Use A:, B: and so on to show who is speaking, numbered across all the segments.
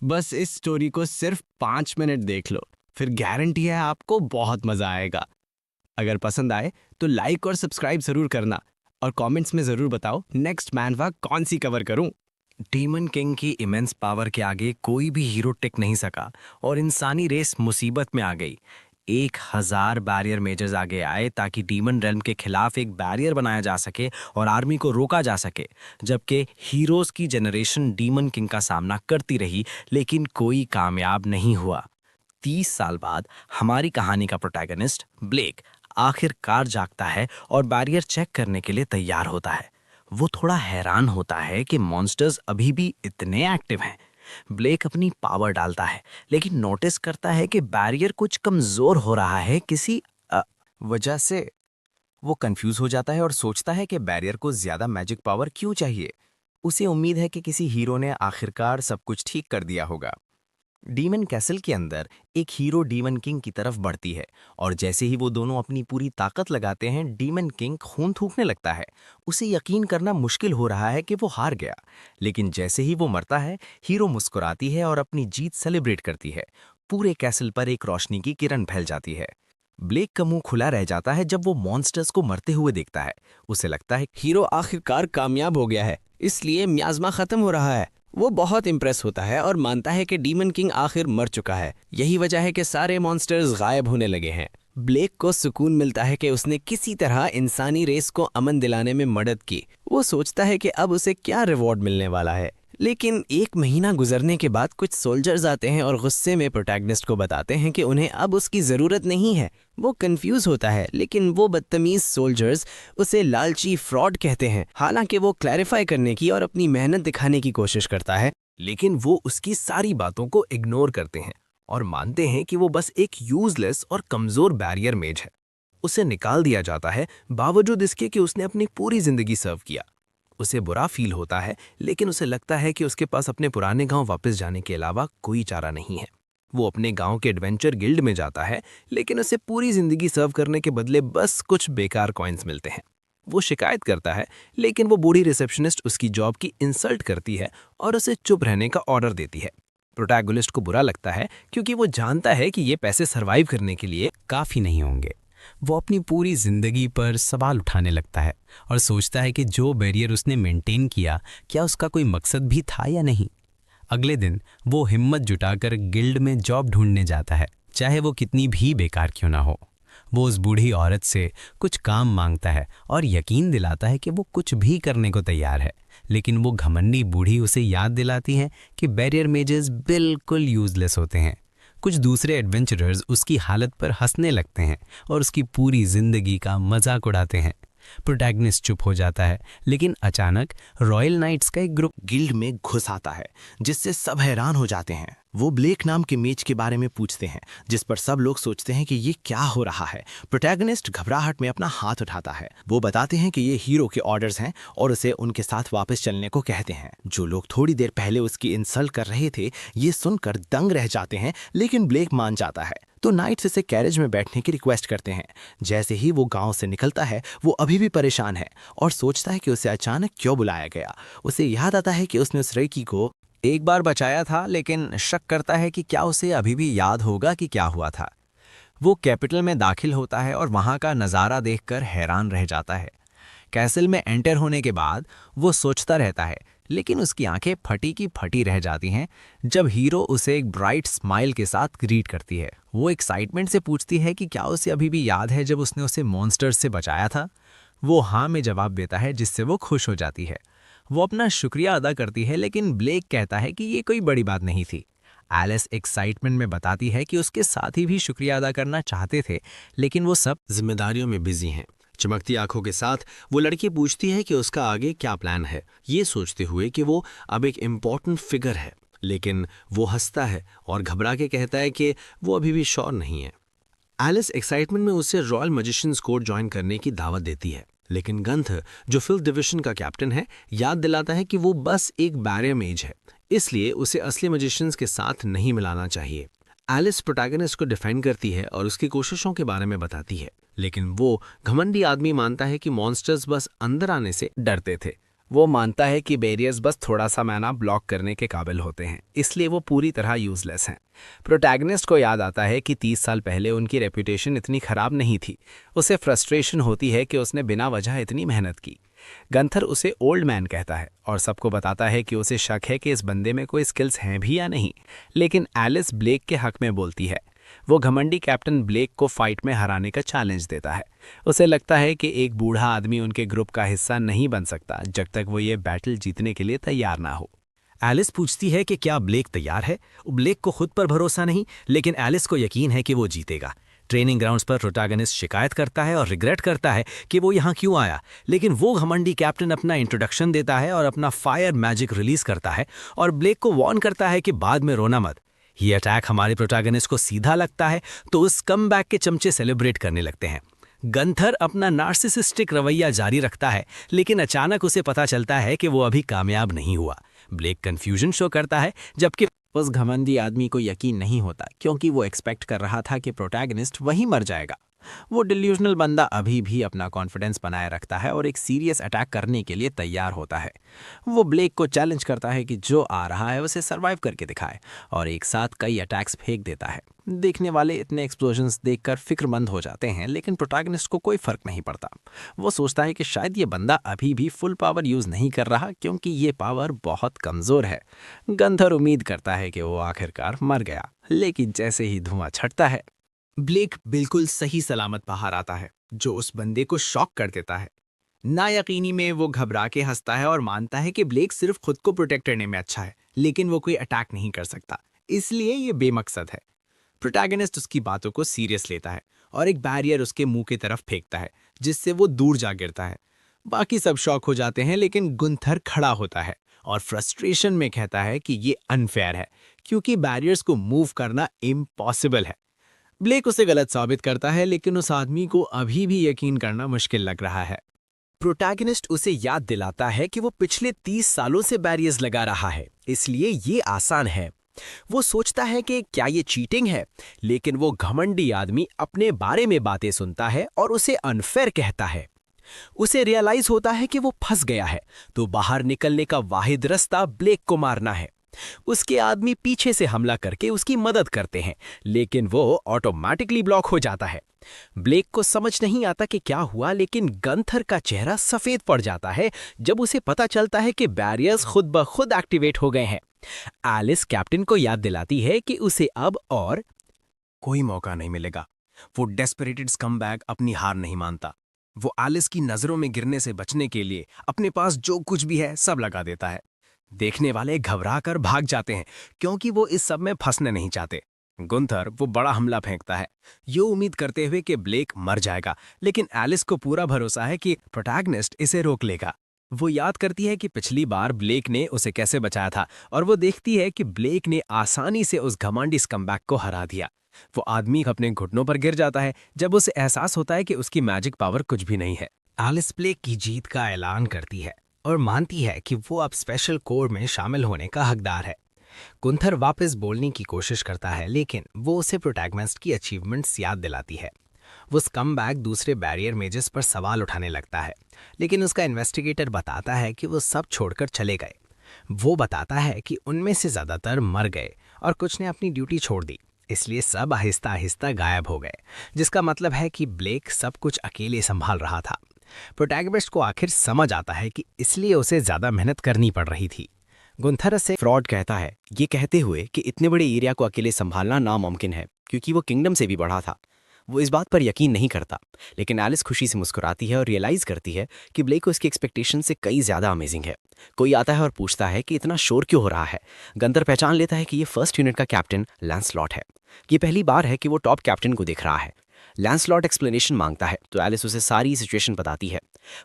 A: बस इस स्टोरी को सिर्फ 5 मिनट देख लो, फिर गारंटी है आपको बहुत मजा आएगा। अगर पसंद आए तो लाइक और सब्सक्राइब जरूर करना और कमेंट्स में जरूर बताओ नेक्स्ट मैनवा कौन सी कवर करूं।
B: डीमन किंग की इमेंस पावर के आगे कोई भी हीरो टिक नहीं सका और इंसानी रेस मुसीबत में आ गई। 1000 बैरियर मेजर्स आगे आए ताकि डीमन रेल्म के खिलाफ एक बैरियर बनाया जा सके और आर्मी को रोका जा सके, जबकि हीरोज की जनरेशन डीमन किंग का सामना करती रही लेकिन कोई कामयाब नहीं हुआ। 30 साल बाद हमारी कहानी का प्रोटैगनिस्ट ब्लेक आखिरकार जागता है और बैरियर चेक करने के लिए तैयार होता है। वो थोड़ा हैरान होता है कि मॉन्स्टर्स अभी भी इतने एक्टिव हैं। ब्लेक अपनी पावर डालता है लेकिन नोटिस करता है कि बैरियर कुछ कमजोर हो रहा है किसी वजह से। वो कंफ्यूज हो जाता है और सोचता है कि बैरियर को ज्यादा मैजिक पावर क्यों चाहिए। उसे उम्मीद है कि किसी हीरो ने आखिरकार सब कुछ ठीक कर दिया होगा। डीमन कैसल के अंदर एक हीरो डीमन किंग की तरफ बढ़ती है और जैसे ही वो दोनों अपनी पूरी ताकत लगाते हैं, डीमन किंग खून थूकने लगता है। उसे यकीन करना मुश्किल हो रहा है कि वो हार गया, लेकिन जैसे ही वो मरता है, हीरो मुस्कुराती है और अपनी जीत सेलिब्रेट करती है। पूरे कैसल पर एक रोशनी की किरण फैल जाती है। ब्लेक का मुंह खुला रह जाता है जब वो मॉन्स्टर्स को मरते हुए देखता है। उसे लगता है
A: हीरो आखिरकार कामयाब हो गया है, इसलिए म्याज़मा खत्म हो रहा है। वो बहुत इम्प्रेस होता है और मानता है कि डीमन किंग आखिर मर चुका है। यही वजह है कि सारे मॉन्स्टर्स गायब होने लगे हैं। ब्लेक को सुकून मिलता है कि उसने किसी तरह इंसानी रेस को अमन दिलाने में मदद की। वो सोचता है कि अब उसे क्या रिवॉर्ड मिलने वाला है। लेकिन 1 महीना गुजरने के बाद कुछ सोल्जर्स आते हैं और गुस्से में प्रोटैगनिस्ट को बताते हैं कि उन्हें अब उसकी ज़रूरत नहीं है। वो कंफ्यूज होता है, लेकिन वो बदतमीज सोल्जर्स उसे लालची फ्रॉड कहते हैं। हालांकि वो क्लैरिफाई करने की और अपनी मेहनत दिखाने की कोशिश करता है,
B: लेकिन वो उसकी सारी बातों को इग्नोर करते हैं और मानते हैं कि वो बस एक यूजलेस और कमजोर बैरियर मेज है। उसे निकाल दिया जाता है बावजूद इसके कि उसने अपनी पूरी जिंदगी सर्व किया। उसे बुरा फील होता है, लेकिन उसे लगता है कि उसके पास अपने पुराने गांव वापस जाने के अलावा कोई चारा नहीं है। वो अपने गांव के एडवेंचर गिल्ड में जाता है, लेकिन उसे पूरी जिंदगी सर्व करने के बदले बस कुछ बेकार कॉइन्स मिलते हैं। वो शिकायत करता है, लेकिन वो बूढ़ी रिसेप्शनिस्ट उसकी जॉब की इंसल्ट करती है और उसे चुप रहने का ऑर्डर देती है। प्रोटैगनिस्ट को बुरा लगता है क्योंकि वो जानता है कि ये पैसे सरवाइव करने के लिए काफ़ी नहीं होंगे। वो अपनी पूरी जिंदगी पर सवाल उठाने लगता है और सोचता है कि जो बैरियर उसने मेंटेन किया, क्या उसका कोई मकसद भी था या नहीं। अगले दिन वो हिम्मत जुटाकर गिल्ड में जॉब ढूंढने जाता है, चाहे वो कितनी भी बेकार क्यों ना हो। वो उस बूढ़ी औरत से कुछ काम मांगता है और यकीन दिलाता है कि वो कुछ भी करने को तैयार है, लेकिन वो घमंडी बूढ़ी उसे याद दिलाती है कि बैरियर मेजेस बिल्कुल यूजलेस होते हैं। कुछ दूसरे एडवेंचरर्स उसकी हालत पर हंसने लगते हैं और उसकी पूरी जिंदगी का मजाक उड़ाते हैं। प्रोटैगनिस्ट चुप हो जाता है, लेकिन अचानक रॉयल नाइट्स का एक ग्रुप गिल्ड में घुस आता है, जिससे सब हैरान हो जाते हैं। वो ब्लेक नाम के मेज के बारे में पूछते हैं, जिस पर सब लोग सोचते हैं कि ये क्या हो रहा है। प्रोटैगनिस्ट घबराहट में अपना हाथ उठाता है। वो बताते हैं कि ये हीरो के ऑर्डर्स हैं और उसे उनके साथ वापस चलने को कहते हैं। जो लोग थोड़ी देर पहले उसकी इंसल्ट कर रहे थे, ये सुनकर दंग रह जाते हैं, लेकिन ब्लेक मान जाता है तो नाइट्स इसे कैरेज में बैठने की रिक्वेस्ट करते हैं। जैसे ही वो गांव से निकलता है, वो अभी भी परेशान है और सोचता है कि उसे अचानक क्यों बुलाया गया। उसे याद आता है कि उसने उस लड़की को एक बार बचाया था, लेकिन शक करता है कि क्या उसे अभी भी याद होगा कि क्या हुआ था। वो कैपिटल में दाखिल होता है और वहां का नज़ारा देखकर हैरान रह जाता है। कैसल में एंटर होने के बाद वो सोचता रहता है, लेकिन उसकी आंखें फटी की फटी रह जाती हैं जब हीरो उसे एक ब्राइट स्माइल के साथ ग्रीट करती है। वो एक्साइटमेंट से पूछती है कि क्या उसे अभी भी याद है जब उसने उसे मॉन्स्टर्स से बचाया था। वो हाँ में जवाब देता है, जिससे वो खुश हो जाती है। वो अपना शुक्रिया अदा करती है, लेकिन ब्लेक कहता है कि ये कोई बड़ी बात नहीं थी। एलिस एक्साइटमेंट में बताती है कि उसके साथी भी शुक्रिया अदा करना चाहते थे, लेकिन वो सब जिम्मेदारियों में बिजी हैं। चमकती आंखों के साथ वो लड़की पूछती है कि उसका आगे क्या प्लान है, ये सोचते हुए कि वो अब एक इम्पॉर्टेंट फिगर है। लेकिन वो हंसता है और घबरा के कहता है कि वो अभी भी श्योर नहीं है। एलिस एक्साइटमेंट में उसे रॉयल मैजिशियंस कोर्ट ज्वाइन करने की दावत देती है, लेकिन गंथ, जो फिफ्थ डिवीजन का कैप्टन है, याद दिलाता है कि वो बस एक बैरियर मेज है, इसलिए उसे असली मैजिशियंस के साथ नहीं मिलाना चाहिए। एलिस प्रोटैगनिस्ट को डिफेंड करती है और उसकी कोशिशों के बारे में बताती है, लेकिन वो घमंडी आदमी मानता है कि मॉन्स्टर्स बस अंदर आने से डरते थे। वो मानता है कि बैरियर्स बस थोड़ा सा मैना ब्लॉक करने के काबिल होते हैं, इसलिए वो पूरी तरह यूजलेस हैं। प्रोटैगनिस्ट को याद आता है कि 30 साल पहले उनकी रेपुटेशन इतनी खराब नहीं थी। उसे फ्रस्ट्रेशन होती है कि उसने बिना वजह इतनी मेहनत की। गंथर उसे ओल्ड मैन कहता है और सबको बताता है कि उसे शक है कि इस बंदे में कोई स्किल्स हैं भी या नहीं, लेकिन एलिस ब्लेक के हक में बोलती है। वो घमंडी कैप्टन ब्लेक को फाइट में हराने का चैलेंज देता है। उसे लगता है कि एक बूढ़ा आदमी उनके ग्रुप का हिस्सा नहीं बन सकता जब तक वो ये बैटल जीतने के लिए तैयार ना हो।
C: एलिस पूछती है कि क्या ब्लेक तैयार है। ब्लेक को खुद पर भरोसा नहीं, लेकिन एलिस को यकीन है कि वो जीतेगा। ट्रेनिंग ग्राउंड्स पर प्रोटैगनिस्ट शिकायत करता है और रिग्रेट करता है कि वो यहाँ क्यों आया, लेकिन वो घमंडी कैप्टन अपना इंट्रोडक्शन देता है और अपना फायर मैजिक रिलीज करता है और ब्लेक को वार्न करता है कि बाद में रोना मत। ये अटैक हमारे प्रोटैगनिस्ट को सीधा लगता है तो उस कमबैक के चमचे सेलिब्रेट करने लगते हैं। गंथर अपना नार्सिसिस्टिक रवैया जारी रखता है, लेकिन अचानक उसे पता चलता है कि वो अभी कामयाब नहीं हुआ। ब्लेक कंफ्यूजन शो करता है, जबकि
A: उस घमंडी आदमी को यकीन नहीं होता क्योंकि वो एक्सपेक्ट कर रहा था कि प्रोटैगनिस्ट वहीं मर जाएगा। वो डिल्यूजनल बंदा अभी भी अपना कॉन्फिडेंस बनाए रखता है और एक सीरियस अटैक करने के लिए तैयार होता है। वो ब्लेक को चैलेंज करता है कि जो आ रहा है उसे सरवाइव करके दिखाए और एक साथ कई अटैक्स फेंक देता है। देखने वाले इतने एक्सप्लोजन्स देखकर फिक्रमंद हो जाते हैं, लेकिन प्रोटैगनिस्ट को कोई फर्क नहीं पड़ता। वो सोचता है कि शायद ये बंदा अभी भी फुल पावर यूज नहीं कर रहा क्योंकि ये पावर बहुत कमजोर है। गंथर उम्मीद करता है कि वो आखिरकार मर गया, लेकिन जैसे ही धुआं छटता है,
B: ब्लेक बिल्कुल सही सलामत बाहर आता है, जो उस बंदे को शॉक कर देता है। नायकीनी में वो घबरा के हंसता है और मानता है कि ब्लेक सिर्फ खुद को प्रोटेक्ट करने में अच्छा है, लेकिन वो कोई अटैक नहीं कर सकता, इसलिए ये बेमकसद है। प्रोटैगनिस्ट उसकी बातों को सीरियस लेता है और एक बैरियर उसके मुंह की तरफ फेंकता है, जिससे वो दूर जा गिरता है। बाकी सब शॉक हो जाते हैं, लेकिन गुंथर खड़ा होता है और फ्रस्ट्रेशन में कहता है कि ये अनफेयर है क्योंकि बैरियर्स को मूव करना इम्पॉसिबल है। ब्लेक उसे गलत साबित करता है, लेकिन उस आदमी को अभी भी यकीन करना मुश्किल लग रहा है।
C: प्रोटैगनिस्ट उसे याद दिलाता है कि वो पिछले 30 सालों से बैरियर्स लगा रहा है, इसलिए ये आसान है। वो सोचता है कि क्या ये चीटिंग है, लेकिन वो घमंडी आदमी अपने बारे में बातें सुनता है और उसे अनफेयर कहता है। उसे रियलाइज होता है कि वो फंस गया है, तो बाहर निकलने का वाहिद रास्ता ब्लेक को मारना है। उसके आदमी पीछे से हमला करके उसकी मदद करते हैं, लेकिन वो ऑटोमेटिकली ब्लॉक हो जाता है। ब्लेक को समझ नहीं आता कि क्या हुआ, लेकिन गंथर का चेहरा सफेद पड़ जाता है जब उसे पता चलता है कि बैरियर्स खुद ब खुद एक्टिवेट हो गए हैं। एलिस कैप्टन को याद दिलाती है कि उसे अब और
B: कोई मौका नहीं मिलेगा। वो डेस्परेटेड स्कमबैग अपनी हार नहीं मानता। वो एलिस की नजरों में गिरने से बचने के लिए अपने पास जो कुछ भी है सब लगा देता है। देखने वाले घबरा कर भाग जाते हैं क्योंकि वो इस सब में फंसने नहीं चाहते। गुंथर वो बड़ा हमला फेंकता है, ये उम्मीद करते हुए कि ब्लेक मर जाएगा, लेकिन एलिस को पूरा भरोसा है कि प्रोटैगनिस्ट इसे रोक लेगा। वो याद करती है कि पिछली बार ब्लेक ने उसे कैसे बचाया था और वो देखती है कि ब्लेक ने आसानी से उस घमंडी स्कमबैग को हरा दिया। वो आदमी अपने घुटनों पर गिर जाता है जब उसे एहसास होता है कि उसकी मैजिक पावर कुछ भी नहीं है।
C: एलिस ब्लेक की जीत का ऐलान करती है और मानती है कि वो अब स्पेशल कोर में शामिल होने का हकदार है। गुंथर वापस बोलने की कोशिश करता है, लेकिन वो उसे प्रोटैगनिस्ट की अचीवमेंट्स याद दिलाती है। वो स्कमबैग दूसरे बैरियर मेजेस पर सवाल उठाने लगता है, लेकिन उसका इन्वेस्टिगेटर बताता है कि वो सब छोड़कर चले गए। वो बताता है कि उनमें से ज़्यादातर मर गए और कुछ ने अपनी ड्यूटी छोड़ दी, इसलिए सब आहिस्ता आहिस्ता गायब हो गए, जिसका मतलब है कि ब्लेक सब कुछ अकेले संभाल रहा था। प्रोटैगनिस्ट को आखिर समझ आता है कि इसलिए उसे ज़्यादा मेहनत करनी पड़ रही थी। गुंथर से फ्रॉड कहता है, ये कहते हुए कि इतने बड़े एरिया को अकेले संभालना नामुमकिन है क्योंकि वो किंगडम से भी बड़ा था। वो इस बात पर यकीन नहीं करता, लेकिन एलिस खुशी से मुस्कुराती है और रियलाइज करती है कि ब्लेक को उसकी एक्सपेक्टेशन से कई ज़्यादा अमेजिंग है। कोई आता है और पूछता है कि इतना शोर क्यों हो रहा है। गंथर पहचान लेता है कि ये फर्स्ट यूनिट का कैप्टन लैंसलॉट है। ये पहली बार है कि वो टॉप कैप्टन को दिख रहा है। लैंसलॉट एक्सप्लेनेशन मांगता है तो एलिस उसे सारी सिचुएशन बताती है।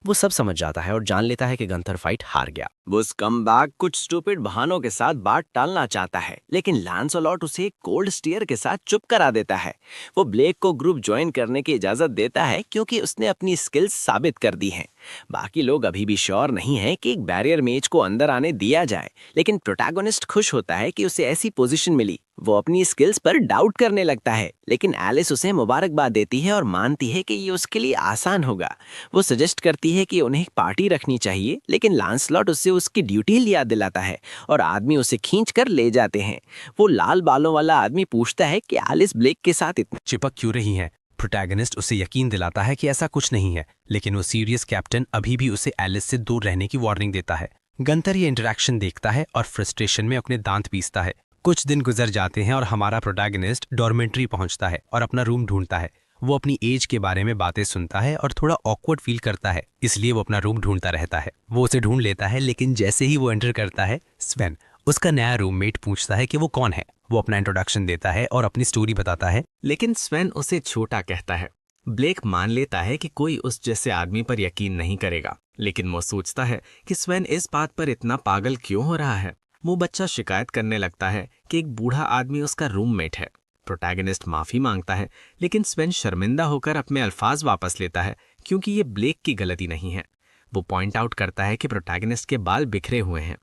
C: वो सब समझ जाता है और जान लेता है कि गंथर फाइट हार गया।
A: वो स्कमबैग कुछ स्टूपिड बहानों के साथ बात टालना चाहता है, लेकिन लैंसलॉट उसे एक कोल्ड स्टीयर के साथ चुप करा देता है। वो ब्लेक को ग्रुप ज्वाइन करने की इजाजत देता है क्योंकि उसने अपनी स्किल्स साबित कर दी हैं।
B: बाकी लोग अभी भी श्योर नहीं है कि एक बैरियर मेज को अंदर आने दिया जाए, लेकिन प्रोटैगोनिस्ट खुश होता है कि उसे ऐसी पोजीशन मिली। वो अपनी स्किल्स पर डाउट करने लगता है, लेकिन एलिस उसे मुबारकबाद देती है और मानती है कि ये उसके लिए आसान होगा। वो सजेस्ट करती है कि उन्हें एक पार्टी रखनी चाहिए, लेकिन लांसलॉट उससे उसकी ड्यूटी याद दिलाता है और आदमी उसे खींच कर ले जाते हैं। वो लाल बालों वाला आदमी पूछता है कि एलिस ब्लेक के साथ इतना
C: चिपक क्यों रही है। प्रोटैगनिस्ट उसे यकीन दिलाता है कि ऐसा कुछ नहीं है, लेकिन वो सीरियस कैप्टन अभी भी उसे एलिस से दूर रहने की वार्निंग देता है। गंतर ये इंटरेक्शन देखता है और फ्रस्ट्रेशन में अपने दांत पीसता है। कुछ दिन गुजर जाते हैं और हमारा प्रोटैगनिस्ट डॉर्मेंट्री पहुंचता है और अपना रूम ढूंढता है। वो अपनी एज के बारे में बातें सुनता है और थोड़ा ऑकवर्ड फील करता है, इसलिए वो अपना रूम ढूंढता रहता है। वो उसे ढूंढ लेता है, लेकिन जैसे ही वो एंटर करता है, स्वेन उसका नया रूममेट पूछता है कि वो कौन है। वो अपना इंट्रोडक्शन देता है और अपनी स्टोरी बताता है, लेकिन स्वेन उसे छोटा कहता है। ब्लेक मान लेता है कि कोई उस जैसे आदमी पर यकीन नहीं करेगा, लेकिन वो सोचता है कि स्वेन इस बात पर इतना पागल क्यों हो रहा है। वो बच्चा शिकायत करने लगता है कि एक बूढ़ा आदमी उसका रूममेट है। प्रोटैगनिस्ट माफी मांगता है, लेकिन स्वेन शर्मिंदा होकर अपने अल्फाज वापस लेता है, क्योंकि ये ब्लेक की गलती नहीं है। वो पॉइंट आउट करता है कि प्रोटैगनिस्ट के बाल बिखरे हुए हैं,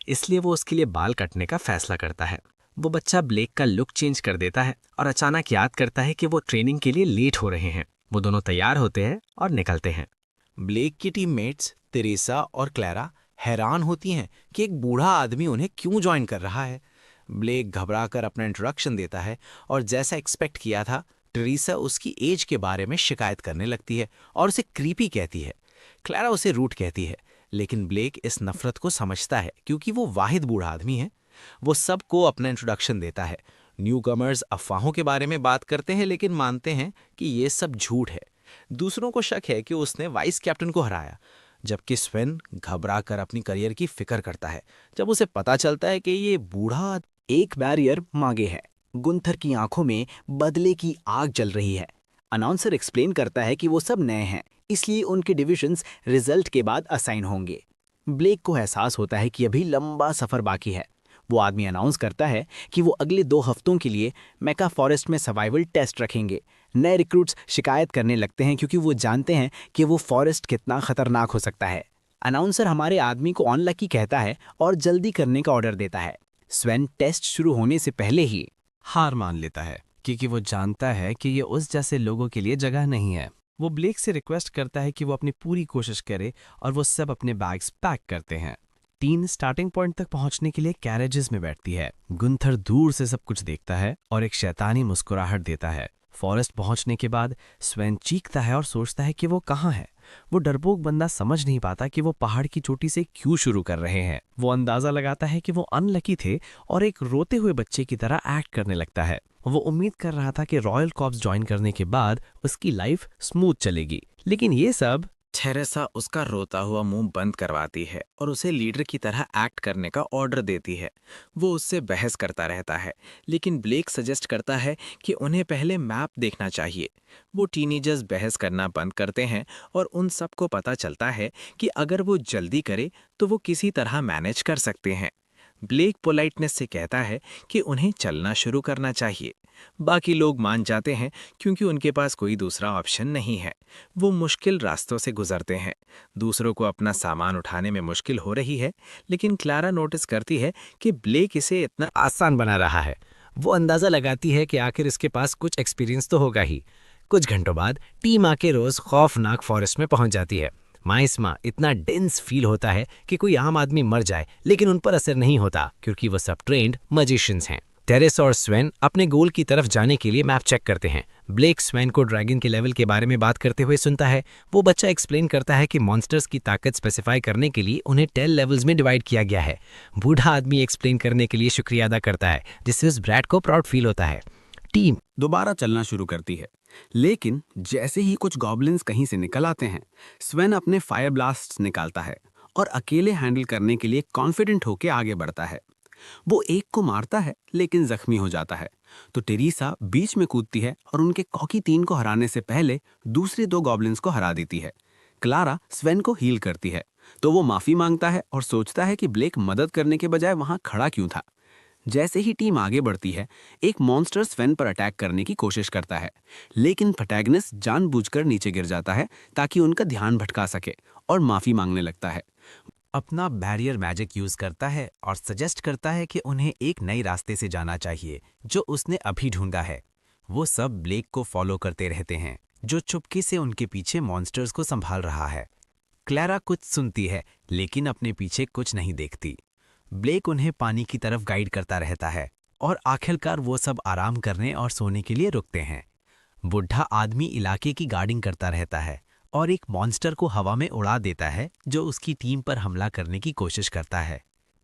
C: इसलिए वो उसके लिए बाल कटने का फैसला करता है। वो बच्चा ब्लेक का लुक चेंज कर देता है और अचानक याद करता है कि वो ट्रेनिंग के लिए लेट हो रहे हैं। वो दोनों तैयार होते हैं और निकलते हैं।
D: ब्लेक की टीममेट्स तेरेसा और क्लैरा हैरान होती हैं कि एक बूढ़ा आदमी उन्हें क्यों ज्वाइन कर रहा है। ब्लेक घबराकर अपना इंट्रोडक्शन देता है और जैसा एक्सपेक्ट किया था, टेरेसा उसकी एज के बारे में शिकायत करने लगती है और उसे क्रीपी कहती है। क्लैरा उसे रूट कहती है, लेकिन ब्लेक इस नफरत को समझता है क्योंकि वो वाहिद बूढ़ा आदमी है। वो सबको अपना इंट्रोडक्शन देता है। न्यू कमर्स अफवाहों के बारे में बात करते हैं, लेकिन मानते हैं कि ये सब झूठ है। दूसरों को शक है कि उसने वाइस कैप्टन को हराया, जबकि स्वेन घबरा कर अपनी करियर की फिक्र करता है जब उसे पता चलता है कि ये बूढ़ा
E: एक बैरियर मांगे है। गुंथर की आंखों में बदले की आग जल रही है। अनाउंसर एक्सप्लेन करता है कि वो सब नए हैं, इसलिए उनके डिविजन्स रिजल्ट के बाद असाइन होंगे। ब्लेक को एहसास होता है कि अभी लंबा सफर बाकी है। वो आदमी अनाउंस करता है कि वो अगले 2 हफ्तों के लिए मेका फॉरेस्ट में सर्वाइवल टेस्ट रखेंगे। नए रिक्रूट्स शिकायत करने लगते हैं क्योंकि वो जानते हैं कि वो फॉरेस्ट कितना खतरनाक हो सकता है। अनाउंसर हमारे आदमी को अनलकी कहता है और जल्दी करने का ऑर्डर देता है। स्वेन टेस्ट शुरू होने से पहले ही
C: हार मान लेता है, क्योंकि वो जानता है कि ये उस जैसे लोगों के लिए जगह नहीं है। वो ब्लेक से रिक्वेस्ट करता है कि वो अपनी पूरी कोशिश करे और वो सब अपने बैग्स पैक करते हैं। टीम स्टार्टिंग पॉइंट तक पहुंचने के लिए कैरेजेस में बैठती है। गुंथर दूर से सब कुछ देखता है और एक शैतानी मुस्कुराहट देता है। फॉरेस्ट पहुंचने के बाद स्वेन चीखता है और सोचता है कि वो कहाँ है। वो डरपोक बंदा समझ नहीं पाता कि वो पहाड़ की चोटी से क्यों शुरू कर रहे हैं। वो अंदाजा लगाता है कि वो अनलकी थे और एक रोते हुए बच्चे की तरह एक्ट करने लगता है। वो उम्मीद कर रहा था कि रॉयल कॉप्स ज्वाइन करने के बाद उसकी लाइफ स्मूथ चलेगी, लेकिन ये सब
D: टेरेसा उसका रोता हुआ मुंह बंद करवाती है और उसे लीडर की तरह एक्ट करने का ऑर्डर देती है। वो उससे बहस करता रहता है, लेकिन ब्लेक सजेस्ट करता है कि उन्हें पहले मैप देखना चाहिए। वो टीनेजर्स बहस करना बंद करते हैं और उन सबको पता चलता है कि अगर वो जल्दी करे तो वो किसी तरह मैनेज कर सकते हैं। ब्लेक पोलाइटनेस से कहता है कि उन्हें चलना शुरू करना चाहिए। बाकी लोग मान जाते हैं क्योंकि उनके पास कोई दूसरा ऑप्शन नहीं है। वो मुश्किल रास्तों से गुजरते हैं। दूसरों को अपना सामान उठाने में मुश्किल हो रही है, लेकिन क्लारा नोटिस करती है कि ब्लेक इसे इतना
C: आसान बना रहा है। वो अंदाजा लगाती है कि आखिर इसके पास कुछ एक्सपीरियंस तो होगा ही। कुछ घंटों बाद टीम आके रोज खौफनाक फॉरेस्ट में पहुंच जाती है। माइस्मा इतना डेंस फील होता है कि कोई आम आदमी मर जाए, लेकिन उन पर असर नहीं होता क्योंकि वो सब ट्रेंड मैजिशियंस हैं। टेरेस और स्वेन अपने गोल की तरफ जाने के लिए मैप चेक करते हैं। ब्लेक स्वेन को ड्रैगन के लेवल के बारे में बात करते हुए सुनता है। वो बच्चा एक्सप्लेन करता है कि मॉन्स्टर्स की ताकत स्पेसिफाई करने के लिए उन्हें 10 लेवल्स में डिवाइड किया गया है। बूढ़ा आदमी एक्सप्लेन करने के लिए शुक्रिया अदा करता है, जिससे उस ब्रैड को प्राउड फील होता है।
F: टीम दोबारा चलना शुरू करती है, लेकिन जैसे ही कुछ गॉब्लिन्स कहीं से निकल आते हैं, स्वेन अपने फायर ब्लास्ट्स निकालता है और अकेले हैंडल करने के लिए कॉन्फिडेंट होकर आगे बढ़ता है। वो एक को मारता है लेकिन जख्मी हो जाता है, तो टेरेसा बीच में कूदती है और उनके कॉकी 3 को हराने से पहले दूसरे 2 गॉब्लिन्स को हरा देती है। क्लारा स्वेन को हील करती है, तो वो माफी मांगता है और सोचता है कि ब्लेक मदद करने के बजाय वहां खड़ा क्यों था। जैसे ही टीम आगे बढ़ती है, एक मॉन्स्टर स्वेन पर अटैक करने की कोशिश करता है, लेकिन प्रोटैगनिस्ट जानबूझकर नीचे गिर जाता है ताकि उनका ध्यान भटका सके और माफी मांगने लगता है।
C: अपना बैरियर मैजिक यूज करता है और सजेस्ट करता है कि उन्हें एक नए रास्ते से जाना चाहिए जो उसने अभी ढूंढा है। वो सब ब्लेक को फॉलो करते रहते हैं, जो चुपके से उनके पीछे मॉन्स्टर्स को संभाल रहा है। क्लैरा कुछ सुनती है लेकिन अपने पीछे कुछ नहीं देखती। ब्लेक उन्हें पानी की तरफ गाइड करता रहता है और आखिरकार वो सब आराम करने और सोने के लिए रुकते हैं। बुढ़ा आदमी इलाके की गार्डिंग करता रहता है और एक मॉन्स्टर को हवा में उड़ा देता है जो उसकी टीम पर हमला करने की कोशिश करता है।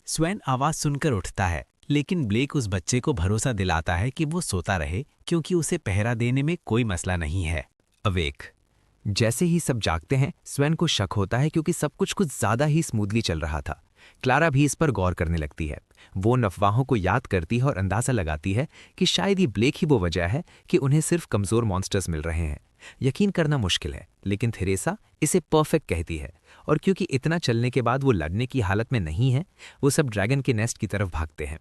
C: स्वेन आवाज सुनकर उठता है, लेकिन ब्लेक उस बच्चे को भरोसा दिलाता है कि वो सोता रहे क्योंकि उसे पहरा देने में कोई मसला नहीं है।
B: अवेक। जैसे ही सब जागते हैं, स्वेन को शक होता है क्योंकि सब कुछ ज़्यादा ही स्मूथली चल रहा था। क्लारा भी इस पर गौर करने लगती है। वो अफवाहों को याद करती है और अंदाज़ा लगाती है कि शायद ये ब्लेक ही वो वजह है कि उन्हें सिर्फ कमज़ोर मॉन्स्टर्स मिल रहे हैं। यकीन करना मुश्किल है, लेकिन थेरेसा इसे परफेक्ट कहती है, और क्योंकि इतना चलने के बाद वो लड़ने की हालत में नहीं है, वो सब ड्रैगन के नेस्ट की तरफ भागते हैं।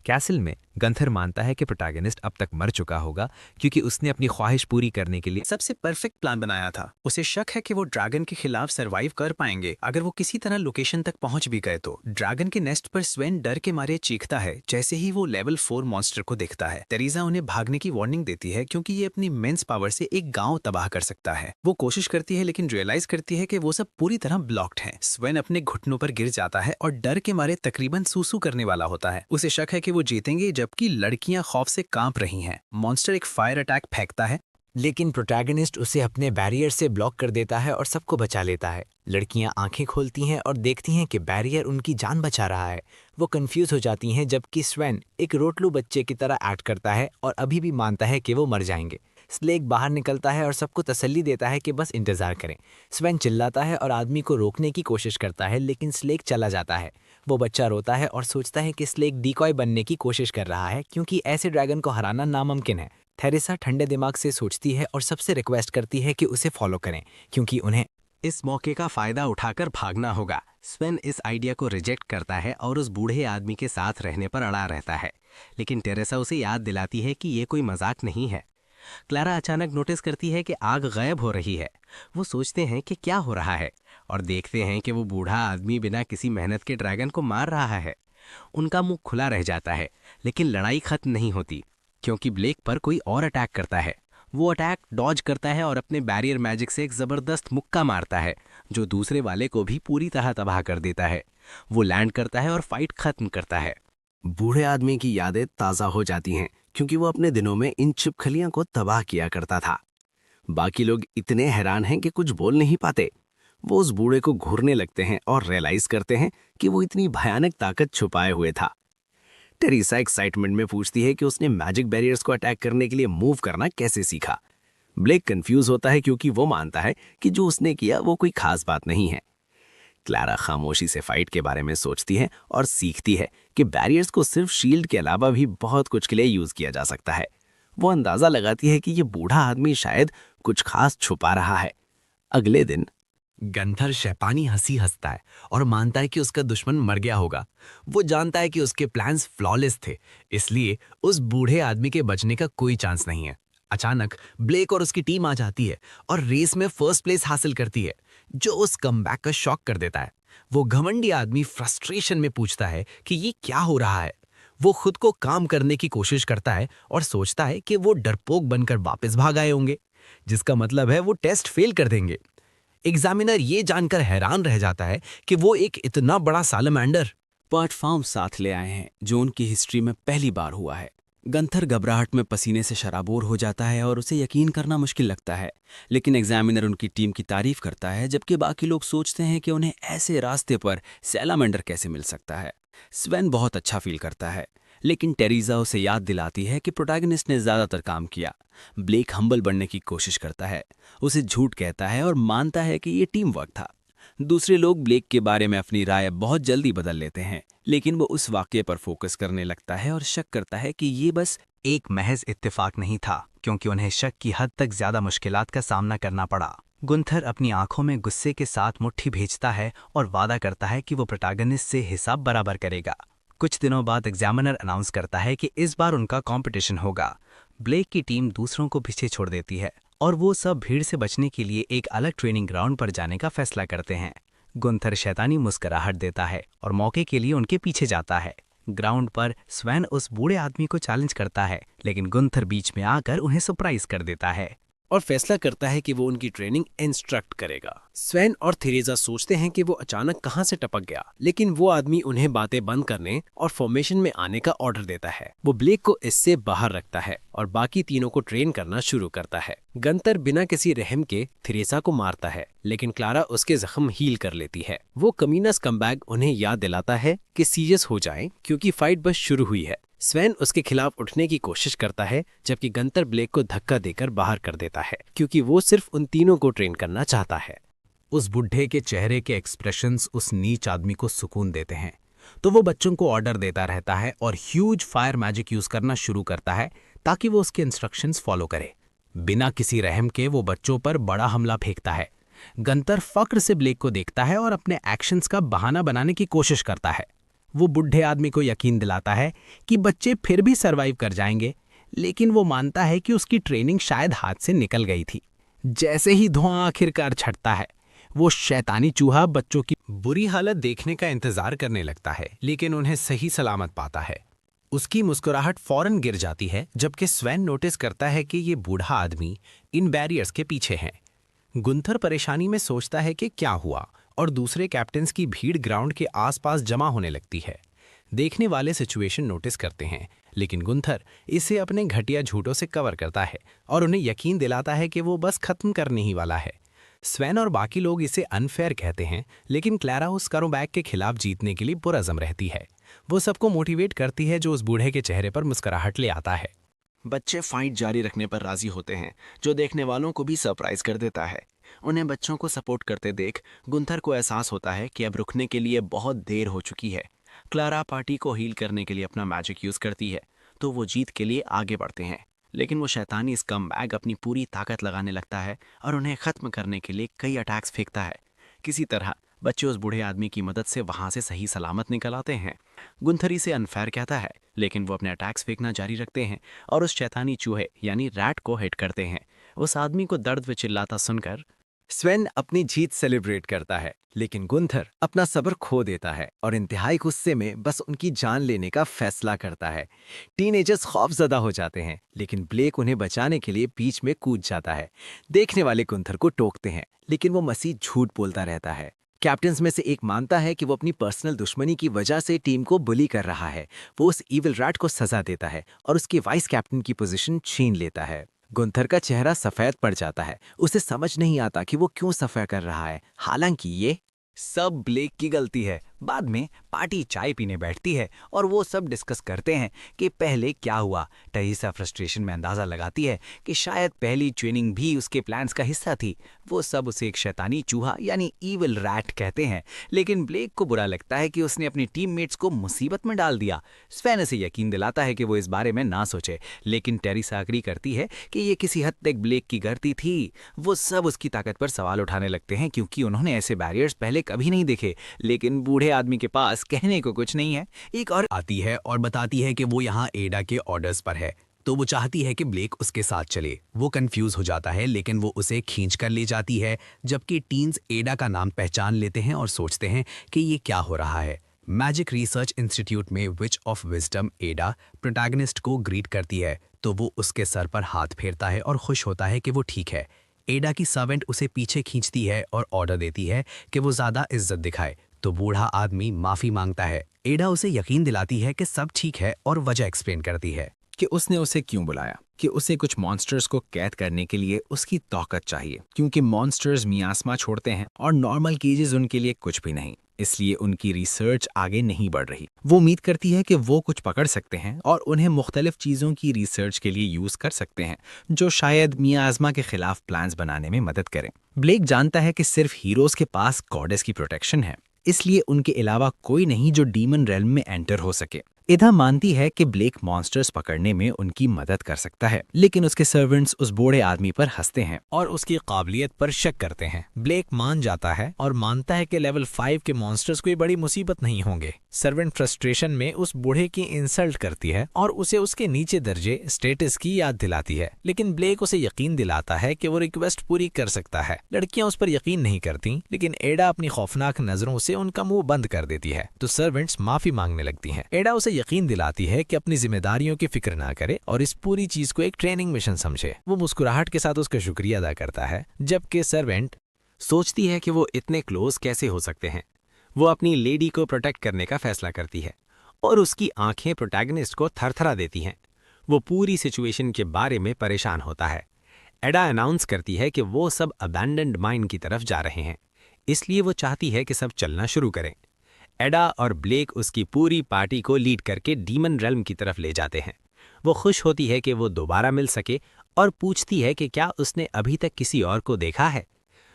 B: कैसल में गंथर मानता है कि प्रोटैगनिस्ट अब तक मर चुका होगा क्योंकि उसने अपनी ख्वाहिश पूरी करने के लिए
E: सबसे परफेक्ट प्लान बनाया था। उसे शक है कि वो ड्रैगन के खिलाफ सरवाइव कर पाएंगे। अगर वो किसी तरह लोकेशन तक पहुंच भी गए तो ड्रैगन के नेस्ट पर स्वेन डर के मारे चीखता है जैसे ही वो लेवल 4 मॉन्स्टर को देखता है। तेरेसा उन्हें भागने की वार्निंग देती है क्योंकि ये अपनी मेंस पावर से एक गांव तबाह कर सकता है। वो कोशिश करती है लेकिन रियलाइज करती है कि वो सब पूरी तरह ब्लॉक्ड है। स्वेन अपने घुटनों पर गिर जाता है और डर के मारे तकरीबन सूसू करने वाला होता है। उसे शक है कि वो जीतेंगे जबकि लड़कियां खौफ से कांप रही हैं। मॉन्स्टर एक फायर अटैक फेंकता है,
C: लेकिन प्रोटैगनिस्ट उसे अपने बैरियर से ब्लॉक कर देता है और सबको बचा लेता है। लड़कियां आंखें खोलती हैं और देखती हैं कि बैरियर उनकी जान बचा रहा है। वो कंफ्यूज हो जाती हैं जबकि स्वेन एक रोटलू बच्चे की तरह एक्ट करता है और अभी भी मानता है कि वो मर जाएंगे। स्लेक बाहर निकलता है और सबको तसल्ली देता है कि बस इंतजार करें। स्वेन चिल्लाता है और आदमी को रोकने की कोशिश करता है, लेकिन स्लेक चला जाता है। वो बच्चा रोता है और सोचता है कि स्लेक डिकॉय बनने की कोशिश कर रहा है क्योंकि ऐसे ड्रैगन को हराना नामुमकिन है। थेरेसा ठंडे दिमाग से सोचती है और सबसे रिक्वेस्ट करती है कि उसे फॉलो करें क्योंकि उन्हें इस मौके का फायदा उठाकर भागना होगा। स्वेन इस आइडिया को रिजेक्ट करता है और उस बूढ़े आदमी के साथ रहने पर अड़ा रहता है, लेकिन टेरेसा उसे याद दिलाती है कि ये कोई मजाक नहीं है। क्लारा अचानक नोटिस करती है कि आग गायब हो रही है। वो सोचते हैं कि क्या हो रहा है और देखते हैं कि वो बूढ़ा आदमी बिना किसी मेहनत के ड्रैगन को मार रहा है। उनका मुंह खुला रह जाता है, लेकिन लड़ाई खत्म नहीं होती क्योंकि ब्लेक पर कोई और अटैक करता है। वो अटैक डॉज करता है और अपने बैरियर मैजिक से एक जबरदस्त मुक्का मारता है जो दूसरे वाले को भी पूरी तरह तबाह कर देता है। वो लैंड करता है और फाइट खत्म करता है।
F: बूढ़े आदमी की यादें ताज़ा हो जाती हैं क्योंकि वो अपने दिनों में इन छिपकलियां को तबाह किया करता था। बाकी लोग इतने हैरान हैं कि कुछ बोल नहीं पाते। वो उस बूढ़े को घूरने लगते हैं और रियलाइज करते हैं कि वो इतनी भयानक ताकत छुपाए हुए था। टेरेसा एक्साइटमेंट में पूछती है कि उसने मैजिक बैरियर्स को अटैक करने के लिए मूव करना कैसे सीखा। ब्लेक कंफ्यूज होता है क्योंकि वो मानता है कि जो उसने किया वो कोई खास बात नहीं है। क्लारा खामोशी से फाइट के बारे में सोचती है और सीखती है कि बैरियर्स को सिर्फ शील्ड के अलावा भी बहुत कुछ के लिए यूज किया जा सकता है। वो अंदाजा लगाती है कि ये बूढ़ा आदमी शायद कुछ खास छुपा रहा है। अगले दिन
C: गंथर शैतानी हंसी हंसता है और मानता है कि उसका दुश्मन मर गया होगा। वो जानता है कि उसके प्लान्स फ्लॉलेस थे, इसलिए उस बूढ़े आदमी के बचने का कोई चांस नहीं है। अचानक ब्लेक और उसकी टीम आ जाती है और रेस में फर्स्ट प्लेस हासिल करती है, जो उस कमबैक का शॉक कर देता है। वो घमंडी आदमी फ्रस्ट्रेशन में पूछता है कि ये क्या हो रहा है। वो खुद को काम करने की कोशिश करता है और सोचता है कि वो डरपोक बनकर वापस भाग आए होंगे, जिसका मतलब है वो टेस्ट फेल कर देंगे। एग्जामिनर ये जानकर हैरान रह जाता है कि वो एक इतना बड़ा सालमैंडर
F: प्लेटफॉर्म साथ ले आए हैं जो उनकी हिस्ट्री में पहली बार हुआ है। गंथर घबराहट में पसीने से शराबोर हो जाता है और उसे यकीन करना मुश्किल लगता है, लेकिन एग्जामिनर उनकी टीम की तारीफ करता है जबकि बाकी लोग सोचते हैं कि उन्हें ऐसे रास्ते पर सैलामेंडर कैसे मिल सकता है। स्वेन बहुत अच्छा फील करता है, लेकिन टेरेसा उसे याद दिलाती है कि प्रोटैगनिस्ट ने ज़्यादातर काम किया। ब्लेक हम्बल बनने की कोशिश करता है, उसे झूठ कहता है और मानता है कि ये टीम वर्क था। दूसरे लोग ब्लेक के बारे में अपनी राय बहुत जल्दी बदल लेते हैं, लेकिन वो उस वाक़ये पर फोकस करने लगता है और शक करता है कि ये बस
C: एक महज इत्तेफाक नहीं था, क्योंकि उन्हें शक की हद तक ज्यादा मुश्किलात का सामना करना पड़ा। गुंथर अपनी आंखों में गुस्से के साथ मुट्ठी भेजता है और वादा करता है कि वो प्रोटैगनिस्ट से हिसाब बराबर करेगा। कुछ दिनों बाद एग्जामिनर अनाउंस करता है कि इस बार उनका कंपटीशन होगा। ब्लेक की टीम दूसरों को पीछे छोड़ देती है और वो सब भीड़ से बचने के लिए एक अलग ट्रेनिंग ग्राउंड पर जाने का फैसला करते हैं। गुंथर शैतानी मुस्कुराहट देता है और मौके के लिए उनके पीछे जाता है। ग्राउंड पर स्वैन उस बूढ़े आदमी को चैलेंज करता है, लेकिन गुंथर बीच में आकर उन्हें सरप्राइज कर देता है
B: और फैसला करता है कि वो उनकी ट्रेनिंग इंस्ट्रक्ट करेगा। स्वैन और थेरेसा सोचते हैं कि वो अचानक कहां से टपक गया, लेकिन वो आदमी उन्हें बातें बंद करने और फॉर्मेशन में आने का ऑर्डर देता है। वो ब्लेक को इससे बाहर रखता है और बाकी तीनों को ट्रेन करना शुरू करता है। गंतर बिना किसी रहम के थेरेसा को मारता है, लेकिन क्लारा उसके जख्म हील कर लेती है। वो कमीना स्कम्बैग उन्हें याद दिलाता है कि सीरियस हो जाएं क्योंकि फाइट बस शुरू हुई है। स्वैन उसके खिलाफ उठने की कोशिश करता है, जबकि गंतर ब्लेक को धक्का देकर बाहर कर देता है क्योंकि वो सिर्फ उन तीनों को ट्रेन करना चाहता है।
F: उस बुढ़े के चेहरे के एक्सप्रेशंस उस नीच आदमी को सुकून देते हैं, तो वो बच्चों को ऑर्डर देता रहता है और ह्यूज फायर मैजिक यूज करना शुरू करता है ताकि वो उसके इंस्ट्रक्शंस फॉलो करे। बिना किसी रहम के वो बच्चों पर बड़ा हमला फेंकता है। गंतर फक्र से ब्लेक को देखता है और अपने एक्शंस का बहाना बनाने की कोशिश करता है। वो बुढ़े आदमी को यकीन दिलाता है कि बच्चे फिर भी सरवाइव कर जाएंगे, लेकिन वो मानता है कि उसकी ट्रेनिंग शायद हाथ से निकल गई थी। जैसे ही धुआं आखिरकार छटता है, वो शैतानी चूहा बच्चों की बुरी हालत देखने का इंतजार करने लगता है, लेकिन उन्हें सही सलामत पाता है। उसकी मुस्कुराहट फौरन गिर जाती है, जबकि स्वैन नोटिस करता है कि ये बूढ़ा आदमी इन बैरियर्स के पीछे है। गुंथर परेशानी में सोचता है कि क्या हुआ, और दूसरे कैप्टन्स की भीड़ ग्राउंड के आसपास जमा होने लगती है। देखने वाले सिचुएशन नोटिस करते हैं, लेकिन गुंथर इसे अपने घटिया झूठों से कवर करता है और उन्हें यकीन दिलाता है कि वो बस खत्म करने ही वाला है। स्वैन और बाकी लोग इसे अनफेयर कहते हैं, लेकिन क्लारा उस करोबैक के खिलाफ जीतने के लिए पुरज़म रहती है। वो सबको मोटिवेट करती है, जो उस बूढ़े के चेहरे पर मुस्कुराहट ले आता है।
G: बच्चे फाइट जारी रखने पर राजी होते हैं, जो देखने वालों को भी सरप्राइज कर देता है। उन्हें बच्चों को सपोर्ट करते देख गुंथर को एहसास होता है कि अब रुकने के लिए बहुत देर हो चुकी है। क्लारा पार्टी को हील करने के लिए अपना मैजिक यूज करती है, तो वो जीत के लिए आगे बढ़ते हैं। लेकिन वो शैतानी स्कम्बैग अपनी पूरी ताकत लगाने लगता है और उन्हें खत्म करने के लिए कई अटैक्स फेंकता है। किसी तरह बच्चे उस बूढ़े आदमी की मदद से वहां से सही सलामत निकल आते हैं। गुंथर इसे अनफेयर कहता है, लेकिन वो अपने अटैक्स फेंकना जारी रखते हैं और उस शैतानी चूहे यानी रैट को हिट करते हैं। उस आदमी को दर्द में चिल्लाता सुनकर
B: स्वैन अपनी जीत सेलिब्रेट करता है, लेकिन गुंथर अपना सब्र खो देता है और इंतहाई गुस्से में बस उनकी जान लेने का फैसला करता है। टीनेजर्स खौफजदा हो जाते हैं, लेकिन ब्लेक उन्हें बचाने के लिए बीच में कूद जाता है। देखने वाले गुंथर को टोकते हैं, लेकिन वो मसीह झूठ बोलता रहता है। कैप्टन्स में से एक मानता है कि वो अपनी पर्सनल दुश्मनी की वजह से टीम को बुली कर रहा है। वो उस इविल रैट को सजा देता है और उसके वाइस कैप्टन की पोजीशन छीन लेता है। गुंथर का चेहरा सफेद पड़ जाता है। उसे समझ नहीं आता कि वो क्यों सफर कर रहा है, हालांकि ये
E: सब ब्लेक की गलती है। बाद में पार्टी चाय पीने बैठती है और वो सब डिस्कस करते हैं कि पहले क्या हुआ। टरीसा फ्रस्ट्रेशन में अंदाज़ा लगाती है कि शायद पहली ट्रेनिंग भी उसके प्लान्स का हिस्सा थी। वो सब उसे एक शैतानी चूहा यानी ईविल रैट कहते हैं, लेकिन ब्लेक को बुरा लगता है कि उसने अपनी टीममेट्स को मुसीबत में डाल दिया। स्वैन से यकीन दिलाता है कि वो इस बारे में ना सोचे, लेकिन टेरिसा अग्री करती है कि ये किसी हद तक ब्लेक की गलती थी। वो सब उसकी ताकत पर सवाल उठाने लगते हैं क्योंकि उन्होंने ऐसे बैरियर्स पहले कभी नहीं देखे, लेकिन बूढ़े आदमी के पास कहने को कुछ नहीं है। एक और
F: आती है और बताती है कि वो यहाँ एडा के ऑर्डर्स पर है, तो वो चाहती है कि ब्लेक उसके साथ चले। वो कंफ्यूज हो जाता है, लेकिन वो उसे खींच कर ले जाती है, जबकि टीन्स एडा का नाम पहचान लेते हैं और सोचते हैं कि ये क्या हो रहा है। मैजिक रिसर्च इंस्टीट्यूट में विच ऑफ विजडम एडा प्रोटैगनिस्ट को ग्रीट करती है, तो वो उसके सर पर हाथ फेरता है और खुश होता है कि वो ठीक है। एडा की सर्वेंट उसे पीछे खींचती है और ऑर्डर देती है कि वो ज़्यादा इज्जत दिखाए, तो बूढ़ा आदमी माफ़ी मांगता है। एडा उसे यकीन दिलाती है कि सब ठीक है और वजह एक्सप्लेन करती है
D: कि उसने उसे क्यों बुलाया, कि उसे कुछ मॉन्स्टर्स को कैद करने के लिए उसकी ताकत चाहिए, क्योंकि मॉन्स्टर्स मियास्मा छोड़ते हैं और नॉर्मल केजेस उनके लिए कुछ भी नहीं, इसलिए उनकी रिसर्च आगे नहीं बढ़ रही। वो उम्मीद करती है कि वो कुछ पकड़ सकते हैं और उन्हें मुख्तलिफ चीज़ों की रिसर्च के लिए यूज़ कर सकते हैं, जो शायद मियास्मा के खिलाफ प्लान्स बनाने में मदद करें। ब्लेक जानता है कि सिर्फ हीरोज़ के पास गॉडेस की प्रोटेक्शन है, इसलिए उनके अलावा कोई नहीं जो डीमन रेल्म में एंटर हो सके।
C: एडा मानती है कि ब्लेक मॉन्स्टर्स पकड़ने में उनकी मदद कर सकता है, लेकिन उसके सर्वेंट्स उस बूढ़े आदमी पर हंसते हैं और उसकी काबिलियत पर शक करते हैं। ब्लेक मान जाता है और मानता है कि लेवल 5 के मॉन्स्टर्स कोई बड़ी मुसीबत नहीं होंगे। सर्वेंट फ्रस्ट्रेशन में उस बूढ़े की इंसल्ट करती है और उसे उसके नीचे दर्जे स्टेटस की याद दिलाती है, लेकिन ब्लेक उसे यकीन दिलाता है कि वो रिक्वेस्ट पूरी कर सकता है। लड़कियां उस पर यकीन नहीं करती, लेकिन एडा अपनी खौफनाक नजरों से उनका मुंह बंद कर देती है तो सर्वेंट्स माफी मांगने लगती हैं। एडा उसे यकीन दिलाती है कि अपनी जिम्मेदारियों की फिक्र ना करे और इस पूरी चीज को एक ट्रेनिंग मिशन समझे। वो मुस्कुराहट के साथ उसका शुक्रिया अदा करता है, जबकि सर्वेंट
B: सोचती है कि वो इतने क्लोज कैसे हो सकते हैं। वो अपनी लेडी को प्रोटेक्ट करने का फैसला करती है और उसकी आंखें प्रोटैगनिस्ट को थरथरा देती हैं। वो पूरी सिचुएशन के बारे में परेशान होता है। एडा अनाउंस करती है कि वो सब अबैंडन्ड माइन की तरफ जा रहे हैं, इसलिए वो चाहती है कि सब चलना शुरू करें। एडा और ब्लेक उसकी पूरी पार्टी को लीड करके डीमन रेल्म की तरफ ले जाते हैं। वो खुश होती है कि वो दोबारा मिल सके और पूछती है कि क्या उसने अभी तक किसी और को देखा है।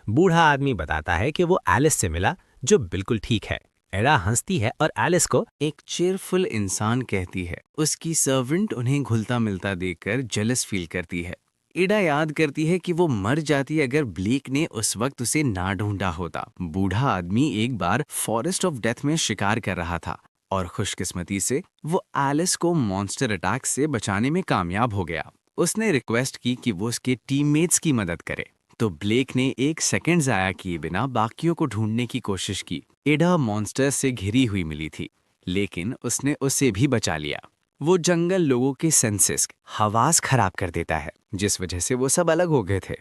B: बूढ़ा आदमी बताता है कि वो एलिस से मिला, जो बिल्कुल ठीक है। एडा हंसती है और एलिस को
F: एक चेयरफुल इंसान कहती है। उसकी सर्वेंट उन्हें घुलता मिलता देखकर जेलस फील करती है। एडा याद करती है कि वो मर जाती अगर ब्लेक ने उस वक्त उसे ना ढूंढा होता। बूढ़ा आदमी एक बार फॉरेस्ट ऑफ डेथ में शिकार कर रहा था और खुशकिस्मती से वो एलिस को मॉन्स्टर अटैक से बचाने में कामयाब हो गया। उसने रिक्वेस्ट की कि वो उसके टीममेट्स की मदद करे, तो ब्लेक ने एक सेकंड जाया किए बिना बाकियों को ढूंढने की कोशिश की। एडा मॉन्स्टर से घिरी हुई मिली थी, लेकिन उसने उसे भी बचा लिया। वो जंगल लोगों के सेंसेस हवास खराब कर देता है, जिस वजह से वो सब अलग हो गए थे।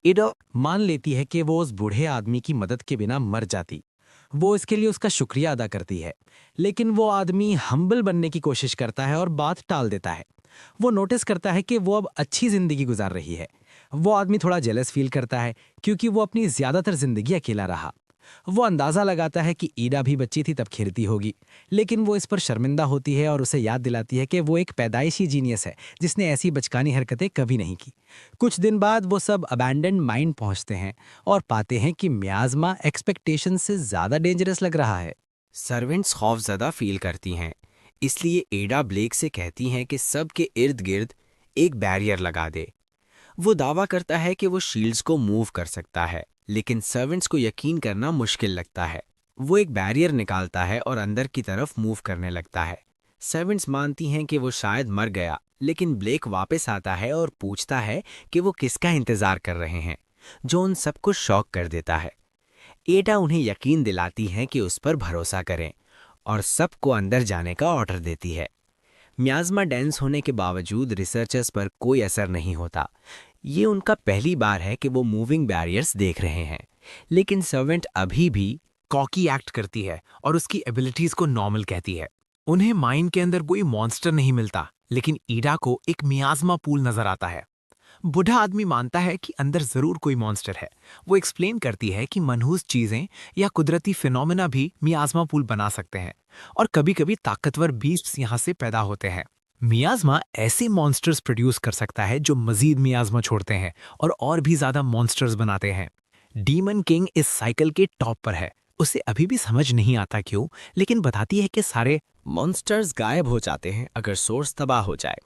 C: एडा मान लेती है कि वो उस बूढ़े आदमी की मदद के बिना मर जाती। वो इसके लिए उसका शुक्रिया अदा करती है, लेकिन वो आदमी हम्बल बनने की कोशिश करता है और बात टाल देता है। वो नोटिस करता है कि वो अब अच्छी जिंदगी गुजार रही है। वो आदमी थोड़ा जेलस फील करता है क्योंकि वो अपनी ज्यादातर जिंदगी अकेला रहा। वो अंदाजा लगाता है कि ईडा भी बच्ची थी तब खेलती होगी, लेकिन वो इस पर शर्मिंदा होती है और उसे याद दिलाती है कि वो एक पैदाइशी जीनियस है जिसने ऐसी बचकानी हरकतें कभी नहीं की। कुछ दिन बाद वो सब अबैंडन्ड माइन पहुंचते हैं और पाते हैं कि म्याज़मा एक्सपेक्टेशन से ज्यादा डेंजरस लग रहा है।
B: सर्वेंट्स खौफजदा फील करती हैं, इसलिए एडा ब्लेक से कहती हैं कि सबके इर्द गिर्द एक बैरियर लगा दे। वो दावा करता है कि वो शील्ड्स को मूव कर सकता है, लेकिन सर्वेंट्स को यकीन करना मुश्किल लगता है। वो एक बैरियर निकालता है और अंदर की तरफ मूव करने लगता है। सर्वेंट्स मानती हैं कि वो शायद मर गया, लेकिन ब्लेक वापस आता है और पूछता है कि वो किसका इंतजार कर रहे हैं, जो उन सबको शॉक कर देता है। एडा उन्हें यकीन दिलाती है कि उस पर भरोसा करें और सबको अंदर जाने का ऑर्डर देती है। म्याज़मा डेंस होने के बावजूद रिसर्चर्स पर कोई असर नहीं होता। ये उनका पहली बार है कि वो मूविंग बैरियर्स देख रहे हैं, लेकिन सर्वेंट अभी भी
H: कॉकी एक्ट करती है और उसकी एबिलिटीज को नॉर्मल कहती है। उन्हें माइन के अंदर कोई मॉन्स्टर नहीं मिलता, लेकिन ईडा को एक मियाज़मा पूल नजर आता है। बूढ़ा आदमी मानता है कि अंदर जरूर कोई मॉन्स्टर है। वो एक्सप्लेन करती है कि मनहूस चीजें या कुदरती फिनोमेना भी मियाज़मा पूल बना सकते हैं और कभी-कभी ताकतवर बीस्ट्स यहाँ से पैदा होते हैं। मियाज़मा ऐसे मॉन्स्टर्स प्रोड्यूस कर सकता है जो मजीद मियाज़मा छोड़ते हैं और भी ज्यादा मॉन्स्टर्स बनाते हैं। डीमन किंग इस साइकिल के टॉप पर है। उसे अभी भी समझ नहीं आता क्यों, लेकिन बताती है कि सारे
A: मॉन्स्टर्स गायब हो जाते हैं अगर सोर्स तबाह हो जाए।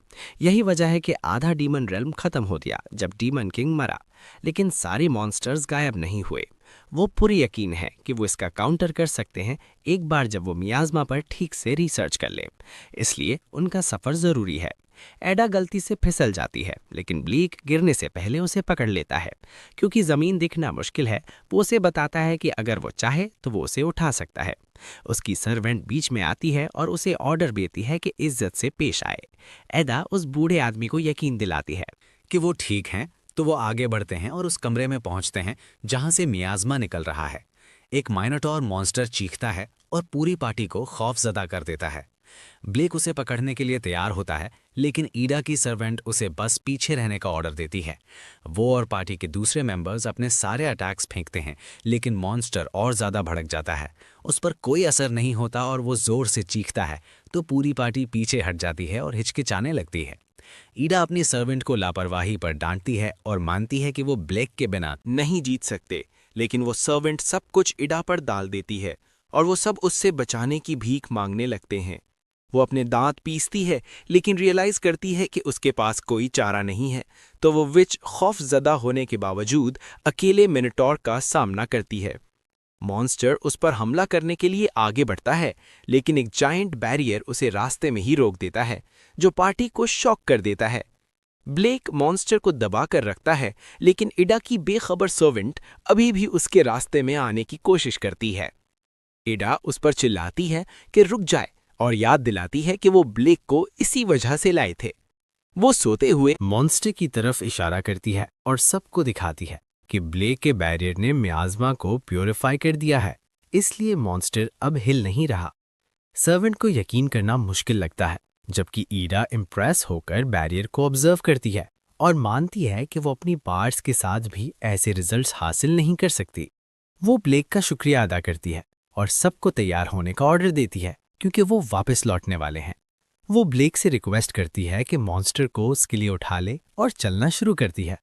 A: यही वजह है कि आधा डीमन रेल्म खत्म हो गया जब डीमन किंग मरा, लेकिन सारे मॉन्स्टर्स गायब नहीं हुए। वो पूरी यकीन है कि वो इसका काउंटर कर सकते हैं एक बार जब वो मियाज़मा पर ठीक से रिसर्च कर लें, इसलिए उनका सफ़र ज़रूरी है। एडा गलती से फिसल जाती है, लेकिन ब्लेक गिरने से पहले उसे पकड़ लेता है। क्योंकि ज़मीन दिखना मुश्किल है, वो उसे बताता है कि अगर वो चाहे तो वो उसे उठा सकता है। उसकी सर्वेंट बीच में आती है और उसे ऑर्डर देती है कि इज्जत से पेश आए। एडा उस बूढ़े आदमी को यकीन दिलाती है
F: कि वो ठीक हैं, तो वो आगे बढ़ते हैं और उस कमरे में पहुंचते हैं जहां से मियाज़मा निकल रहा है। एक माइनोटॉर मॉन्स्टर चीखता है और पूरी पार्टी को खौफजदा कर देता है। ब्लेक उसे पकड़ने के लिए तैयार होता है, लेकिन ईडा की सर्वेंट उसे बस पीछे रहने का ऑर्डर देती है। वो और पार्टी के दूसरे मेंबर्स अपने सारे अटैक्स फेंकते हैं, लेकिन मॉन्स्टर और ज़्यादा भड़क जाता है। उस पर कोई असर नहीं होता और वो ज़ोर से चीखता है, तो पूरी पार्टी पीछे हट जाती है और हिचकिचाने लगती है। ईडा अपनी सर्वेंट को लापरवाही पर डांटती है और मानती है कि वो ब्लेक के बिना
G: नहीं जीत सकते, लेकिन वो सर्वेंट सब कुछ ईडा पर डाल देती है और वो सब उससे बचाने की भीख मांगने लगते हैं।
B: वो अपने दांत पीसती है लेकिन रियलाइज करती है कि उसके पास कोई चारा नहीं है, तो वो विच खौफजदा होने के बावजूद अकेले मिनटोर का सामना करती है। मॉन्स्टर उस पर हमला करने के लिए आगे बढ़ता है, लेकिन एक जायंट बैरियर उसे रास्ते में ही रोक देता है, जो पार्टी को शॉक कर देता है। ब्लेक मॉन्स्टर को दबा कर रखता है, लेकिन इडा की बेखबर सर्वेंट अभी भी उसके रास्ते में आने की कोशिश करती है। इडा उस पर चिल्लाती है कि रुक जाए और याद दिलाती है कि वो ब्लेक को इसी वजह से लाए थे। वो सोते हुए
C: मॉन्स्टर की तरफ इशारा करती है और सबको दिखाती है कि ब्लेक के बैरियर ने मियाज़मा को प्योरीफाई कर दिया है, इसलिए मॉन्स्टर अब हिल नहीं रहा। सर्वेंट को यकीन करना मुश्किल लगता है, जबकि ईडा इम्प्रेस होकर बैरियर को ऑब्जर्व करती है और मानती है कि वो अपनी पार्ट्स के साथ भी ऐसे रिजल्ट्स हासिल नहीं कर सकती। वो ब्लेक का शुक्रिया अदा करती है और सबको तैयार होने का ऑर्डर देती है, क्योंकि वो वापस लौटने वाले हैं। वो ब्लेक से रिक्वेस्ट करती है कि मॉन्स्टर को उसके लिए उठा ले और चलना शुरू करती है।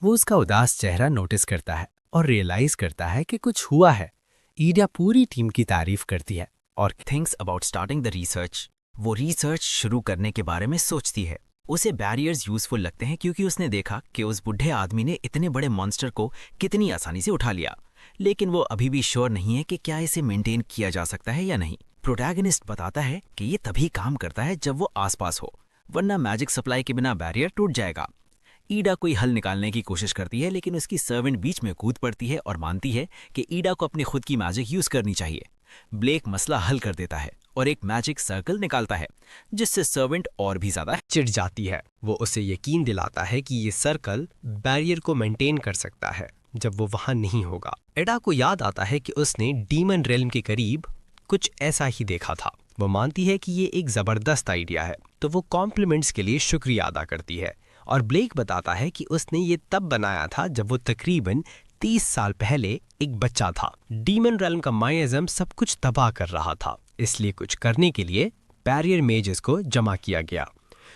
C: वो उसका उदास चेहरा नोटिस करता है और रियलाइज करता है कि कुछ हुआ है। ईडा पूरी टीम की तारीफ करती है और
E: thinks about starting the research. वो रिसर्च शुरू करने के बारे में सोचती है। उसे बैरियर्स यूजफुल लगते हैं क्योंकि उसने देखा कि उस बुढ़े आदमी ने इतने बड़े मॉन्स्टर को कितनी आसानी से उठा लिया, लेकिन वो अभी भी श्योर नहीं है कि क्या इसे मेंटेन किया जा सकता है या नहीं। प्रोटैगनिस्ट बताता है कि ये तभी काम करता है जब वो आसपास हो, वरना मैजिक सप्लाई के बिना बैरियर टूट जाएगा। ईडा कोई हल निकालने की कोशिश करती है, लेकिन उसकी सर्वेंट बीच में कूद पड़ती है और मानती है कि ईडा को अपनी खुद की मैजिक यूज करनी चाहिए। ब्लेक मसला हल कर देता है और एक मैजिक सर्कल निकालता है, जिससे सर्वेंट और भी ज्यादा
C: चिढ़ जाती है। वो उसे यकीन दिलाता है कि ये सर्कल बैरियर को मेंटेन कर सकता है जब वो वहां नहीं होगा। एडा को याद आता है कि उसने डीमन रेल्म के करीब कुछ ऐसा ही देखा था। वो मानती है कि ये एक जबरदस्त आइडिया है, तो वो कॉम्प्लीमेंट्स के लिए शुक्रिया अदा करती है और ब्लेक बताता है कि उसने ये तब बनाया था जब वो तकरीबन 30 साल पहले एक बच्चा था। डीमन रेल्म का मायाज़म सब कुछ तबाह कर रहा था, इसलिए कुछ करने के लिए बैरियर मेजेस को जमा किया गया।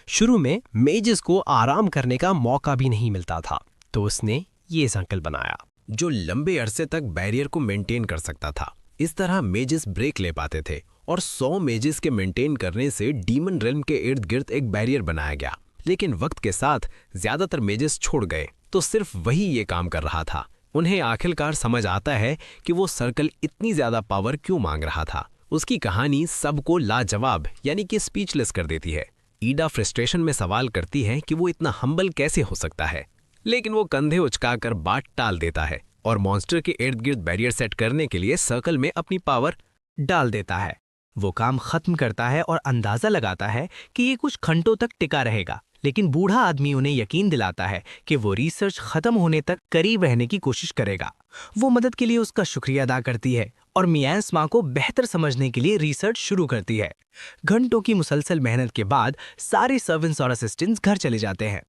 C: शुरू में मेजेस को आराम करने का मौका भी नहीं मिलता था, तो उसने ये सर्कल बनाया
B: जो लंबे अरसे तक बैरियर को मेंटेन कर सकता था। इस तरह मेजेस ब्रेक ले पाते थे और 100 मेजेस के मेंटेन करने से डीमन रेल्म के इर्द गिर्द एक बैरियर बनाया गया। लेकिन वक्त के साथ ज्यादातर मेजेस छोड़ गए, तो सिर्फ वही ये काम कर रहा था। उन्हें आखिरकार समझ आता है कि वो सर्कल इतनी ज्यादा पावर क्यों मांग रहा था। उसकी कहानी सबको लाजवाब यानी कि स्पीचलेस कर देती है। ईडा फ्रस्ट्रेशन में सवाल करती है कि वो इतना हम्बल कैसे हो सकता है, लेकिन वो कंधे उचकाकर बात टाल देता है और मॉन्स्टर के इर्द गिर्द बैरियर सेट करने के लिए सर्कल में अपनी पावर
C: डाल देता है। वो काम खत्म करता है और अंदाजा लगाता है कि ये कुछ घंटों तक टिका रहेगा, लेकिन बूढ़ा आदमी उन्हें यकीन दिलाता है कि वो रिसर्च खत्म होने तक करीब रहने की कोशिश करेगा। वो मदद के लिए उसका शुक्रिया अदा करती है और मियाज़मा को बेहतर समझने के लिए रिसर्च शुरू करती है। घंटों की मुसलसल मेहनत के बाद सारे सर्वेंट्स और असिस्टेंट्स घर चले जाते हैं।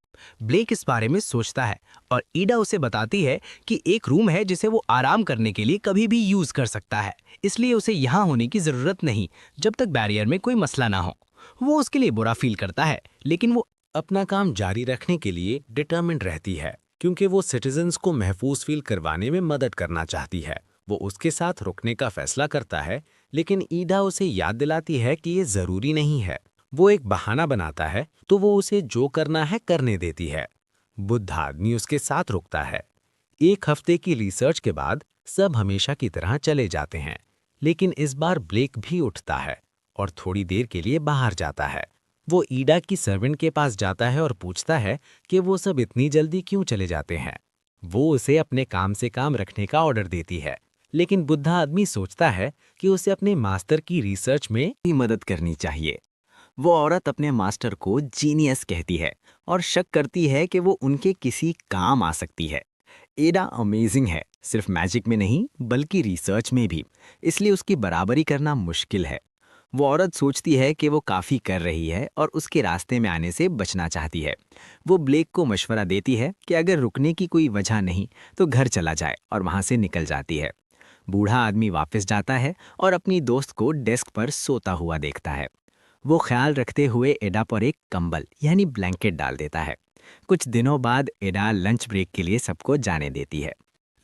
C: ब्लेक इस बारे में सोचता है और ईडा उसे बताती है कि एक रूम है जिसे वो आराम करने के लिए कभी भी यूज कर सकता है, इसलिए उसे यहाँ होने की जरूरत नहीं जब तक बैरियर में कोई मसला ना हो। वो उसके लिए बुरा फील करता है, लेकिन वो
B: अपना काम जारी रखने के लिए डिटर्मिन्ड रहती है, क्योंकि वो सिटीजन्स को महफूज फील करवाने में मदद करना चाहती है। वो उसके साथ रुकने का फैसला करता है, लेकिन ईडा उसे याद दिलाती है कि ये जरूरी नहीं है। वो एक बहाना बनाता है, तो वो उसे जो करना है करने देती है। बुद्ध आदमी उसके साथ रुकता है। 1 हफ्ते की रिसर्च के बाद सब हमेशा की तरह चले जाते हैं, लेकिन इस बार ब्लेक भी उठता है और थोड़ी देर के लिए बाहर जाता है। वो ईडा की सर्वेंट के पास जाता है और पूछता है कि वो सब इतनी जल्दी क्यों चले जाते हैं। वो उसे अपने काम से काम रखने का ऑर्डर देती है, लेकिन बुद्धा आदमी सोचता है कि उसे अपने मास्टर की रिसर्च में भी मदद करनी चाहिए। वो औरत अपने मास्टर को जीनियस कहती है और शक करती है कि वो उनके किसी काम आ सकती है। एडा अमेजिंग है, सिर्फ मैजिक में नहीं बल्कि रिसर्च में भी, इसलिए उसकी बराबरी करना मुश्किल है। वो औरत सोचती है कि वो काफ़ी कर रही है और उसके रास्ते में आने से बचना चाहती है। वो ब्लेक को मशवरा देती है कि अगर रुकने की कोई वजह नहीं तो घर चला जाए और वहाँ से निकल जाती है। बूढ़ा आदमी वापस जाता है और अपनी दोस्त को डेस्क पर सोता हुआ देखता है। वो ख्याल रखते हुए एडा पर एक कंबल यानी ब्लैंकेट डाल देता है। कुछ दिनों बाद एडा लंच ब्रेक के लिए सबको जाने देती है,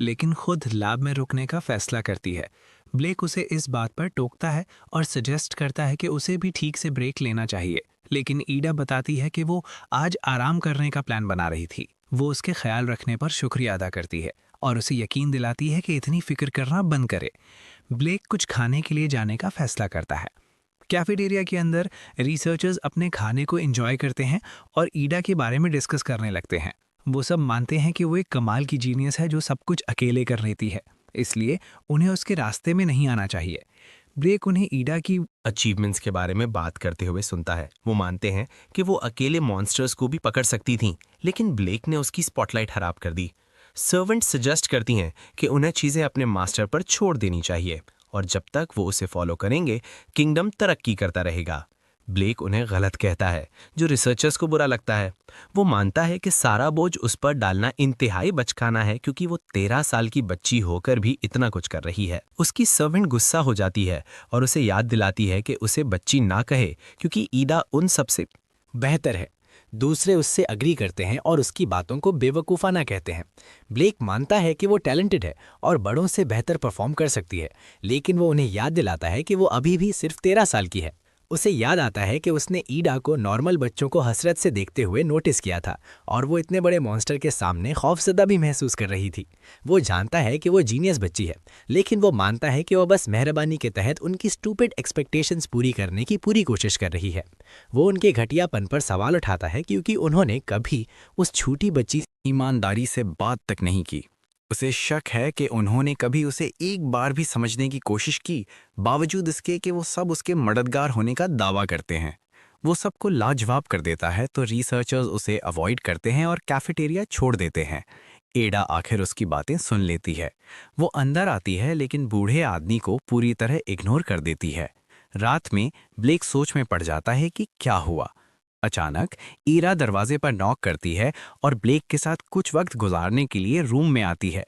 B: लेकिन खुद लैब में रुकने का फैसला करती है।
C: ब्लेक उसे इस बात पर टोकता है और सजेस्ट करता है कि उसे भी ठीक से ब्रेक लेना चाहिए, लेकिन ईडा बताती है कि वो आज आराम करने का प्लान बना रही थी। वो उसके ख्याल रखने पर शुक्रिया अदा करती है और उसे यकीन दिलाती है कि इतनी फिक्र करना बंद करे। ब्लेक कुछ खाने के लिए जाने का फैसला करता है। कैफेटेरिया के अंदर रिसर्चर्स अपने खाने को एंजॉय करते हैं और ईडा के बारे में डिस्कस करने लगते हैं। वो सब मानते हैं कि वो एक कमाल की जीनियस है जो सब कुछ अकेले कर लेती है, इसलिए उन्हें उसके रास्ते में नहीं आना चाहिए। ब्लेक उन्हें ईडा की
B: अचीवमेंट्स के बारे में बात करते हुए सुनता है। वो मानते हैं कि वो अकेले मॉन्स्टर्स को भी पकड़ सकती थीं, लेकिन ब्लेक ने उसकी स्पॉटलाइट खराब कर दी। सर्वेंट सजेस्ट करती हैं कि उन्हें चीज़ें अपने मास्टर पर छोड़ देनी चाहिए और जब तक वो उसे फॉलो करेंगे किंगडम तरक्की करता रहेगा। ब्लेक उन्हें गलत कहता है, जो रिसर्चर्स को बुरा लगता है। वो मानता है कि सारा बोझ उस पर डालना इंतहाई बचकाना है, क्योंकि वो 13 साल की बच्ची होकर भी इतना कुछ कर रही है। उसकी सर्वेंट गुस्सा हो जाती है और उसे याद दिलाती है कि उसे बच्ची ना कहे, क्योंकि ईडा उन सबसे
C: बेहतर है। दूसरे उससे अग्री करते हैं और उसकी बातों को बेवकूफ़ाना कहते हैं। ब्लेक मानता है कि वो टैलेंटेड है और बड़ों से बेहतर परफॉर्म कर सकती है, लेकिन वो उन्हें याद दिलाता है कि वो अभी भी सिर्फ 13 साल की है। उसे याद आता है कि उसने ईडा को नॉर्मल बच्चों को हसरत से देखते हुए नोटिस किया था और वो इतने बड़े मॉन्स्टर के सामने खौफजदा भी महसूस कर रही थी। वो जानता है कि वो जीनियस बच्ची है, लेकिन वो मानता है कि वो बस मेहरबानी के तहत उनकी स्टूपिड एक्सपेक्टेशंस पूरी करने की पूरी कोशिश कर रही है। वो उनके घटियापन पर सवाल उठाता है क्योंकि उन्होंने कभी उस छोटी बच्ची
G: ईमानदारी से बात तक नहीं की। उसे शक है कि उन्होंने कभी उसे एक बार भी समझने की कोशिश की, बावजूद इसके कि वो सब उसके मददगार होने का दावा करते हैं। वो सबको लाजवाब कर देता है तो रिसर्चर्स उसे अवॉइड करते हैं और कैफेटेरिया छोड़ देते हैं। एडा आखिर उसकी बातें सुन लेती है। वो अंदर आती है लेकिन बूढ़े आदमी को पूरी तरह इग्नोर कर देती है। रात में ब्लेक सोच में पड़ जाता है कि क्या हुआ। अचानक ईरा दरवाजे पर नॉक करती है और ब्लेक के साथ कुछ वक्त गुजारने के लिए रूम में आती है।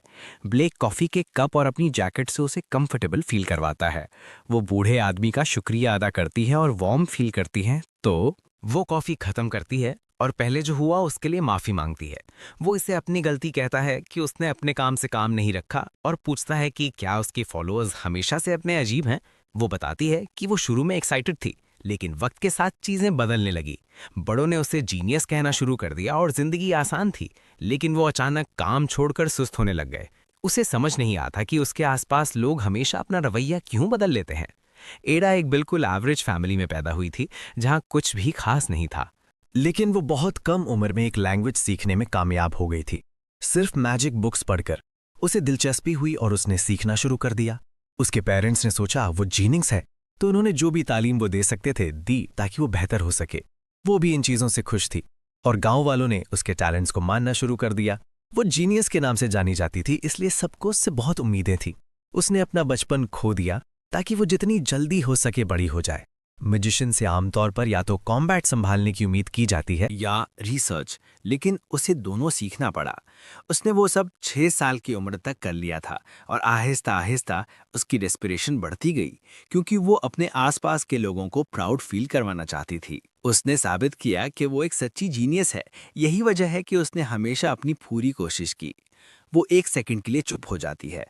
G: ब्लेक कॉफ़ी के कप और अपनी जैकेट से उसे कंफर्टेबल फील करवाता है। वो बूढ़े आदमी का शुक्रिया अदा करती है और वार्म फील करती है, तो
B: वो कॉफ़ी ख़त्म करती है और पहले जो हुआ उसके लिए माफ़ी मांगती है। वो इसे अपनी गलती कहता है कि उसने अपने काम से काम नहीं रखा और पूछता है कि क्या उसके फॉलोअर्स हमेशा से अपने अजीब हैं। वो बताती है कि वो शुरू में एक्साइटेड थी, लेकिन वक्त के साथ चीजें बदलने लगी। बड़ों ने उसे जीनियस कहना शुरू कर दिया और जिंदगी आसान थी, लेकिन वो अचानक काम छोड़कर सुस्त होने लग गए। उसे समझ नहीं आता कि उसके आसपास लोग हमेशा अपना रवैया क्यों बदल लेते हैं। एडा एक बिल्कुल एवरेज फैमिली में पैदा हुई थी, जहां कुछ भी खास नहीं था,
I: लेकिन वो बहुत कम उम्र में एक लैंग्वेज सीखने में कामयाब हो गई थी। सिर्फ मैजिक बुक्स पढ़कर उसे दिलचस्पी हुई और उसने सीखना शुरू कर दिया। उसके पेरेंट्स ने सोचा वो जीनियस है, तो उन्होंने जो भी तालीम वो दे सकते थे दी ताकि वो बेहतर हो सके। वो भी इन चीज़ों से खुश थी और गांव वालों ने उसके टैलेंट्स को मानना शुरू कर दिया। वो जीनियस के नाम से जानी जाती थी, इसलिए सबको उससे बहुत उम्मीदें थी। उसने अपना बचपन खो दिया ताकि वो जितनी जल्दी हो सके बड़ी हो जाए। मैजिशियन से आमतौर पर या तो कॉम्बैट संभालने की उम्मीद की जाती है
G: या रिसर्च, लेकिन उसे दोनों सीखना पड़ा। उसने वो सब 6 साल की उम्र तक कर लिया था और आहिस्ता आहिस्ता उसकी रेस्पिरेशन बढ़ती गई, क्योंकि वो अपने आसपास के लोगों को प्राउड फील करवाना चाहती थी। उसने साबित किया कि वो एक सच्ची जीनियस है। यही वजह है कि उसने हमेशा अपनी पूरी कोशिश की। वो 1 सेकंड के लिए चुप हो जाती है।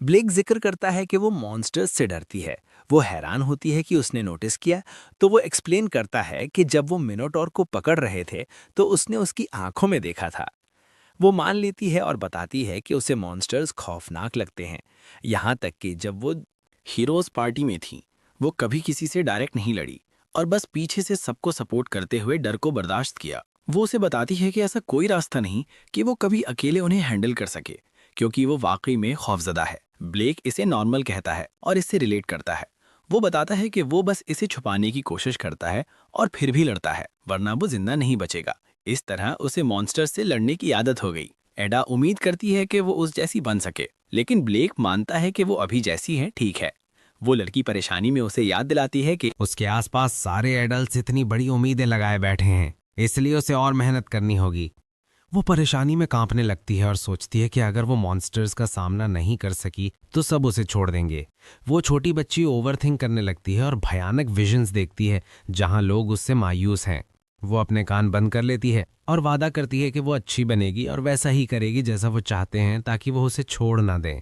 G: ब्लेक जिक्र करता है कि वो मॉन्स्टर्स से डरती है। वो हैरान होती है कि उसने नोटिस किया, तो वो एक्सप्लेन करता है कि जब वो मिनोटॉर को पकड़ रहे थे तो उसने उसकी आंखों में देखा था। वो मान लेती है और बताती है कि उसे मॉन्स्टर्स खौफनाक लगते हैं। यहाँ तक कि जब वो हीरोज पार्टी में थी, वो कभी किसी से डायरेक्ट नहीं लड़ी और बस पीछे से सबको सपोर्ट करते हुए डर को बर्दाश्त किया। वो उसे बताती है कि ऐसा कोई रास्ता नहीं कि वो कभी अकेले उन्हें हैंडल कर सके, क्योंकि वो वाकई में खौफजदा है। ब्लेक इसे नॉर्मल कहता है और इससे रिलेट करता है। वो बताता है कि वो बस इसे छुपाने की कोशिश करता है और फिर भी लड़ता है, वरना वो जिंदा नहीं बचेगा। इस तरह उसे मॉन्स्टर से लड़ने की आदत हो गई। एडा उम्मीद करती है कि वो उस जैसी बन सके, लेकिन ब्लेक मानता है कि वो अभी जैसी है ठीक है। वो लड़की परेशानी में उसे याद दिलाती है कि
H: उसके आसपास सारे एडल्ट्स इतनी बड़ी उम्मीदें लगाए बैठे हैं, इसलिए उसे और मेहनत करनी होगी। वो परेशानी में कांपने लगती है और सोचती है कि अगर वो मॉन्स्टर्स का सामना नहीं कर सकी तो सब उसे छोड़ देंगे। वो छोटी बच्ची ओवरथिंक करने लगती है और भयानक विजन्स देखती है जहां लोग उससे मायूस हैं। वो अपने कान बंद कर लेती है और वादा करती है कि वो अच्छी बनेगी और वैसा ही करेगी जैसा वो चाहते हैं, ताकि वो उसे छोड़ ना दें।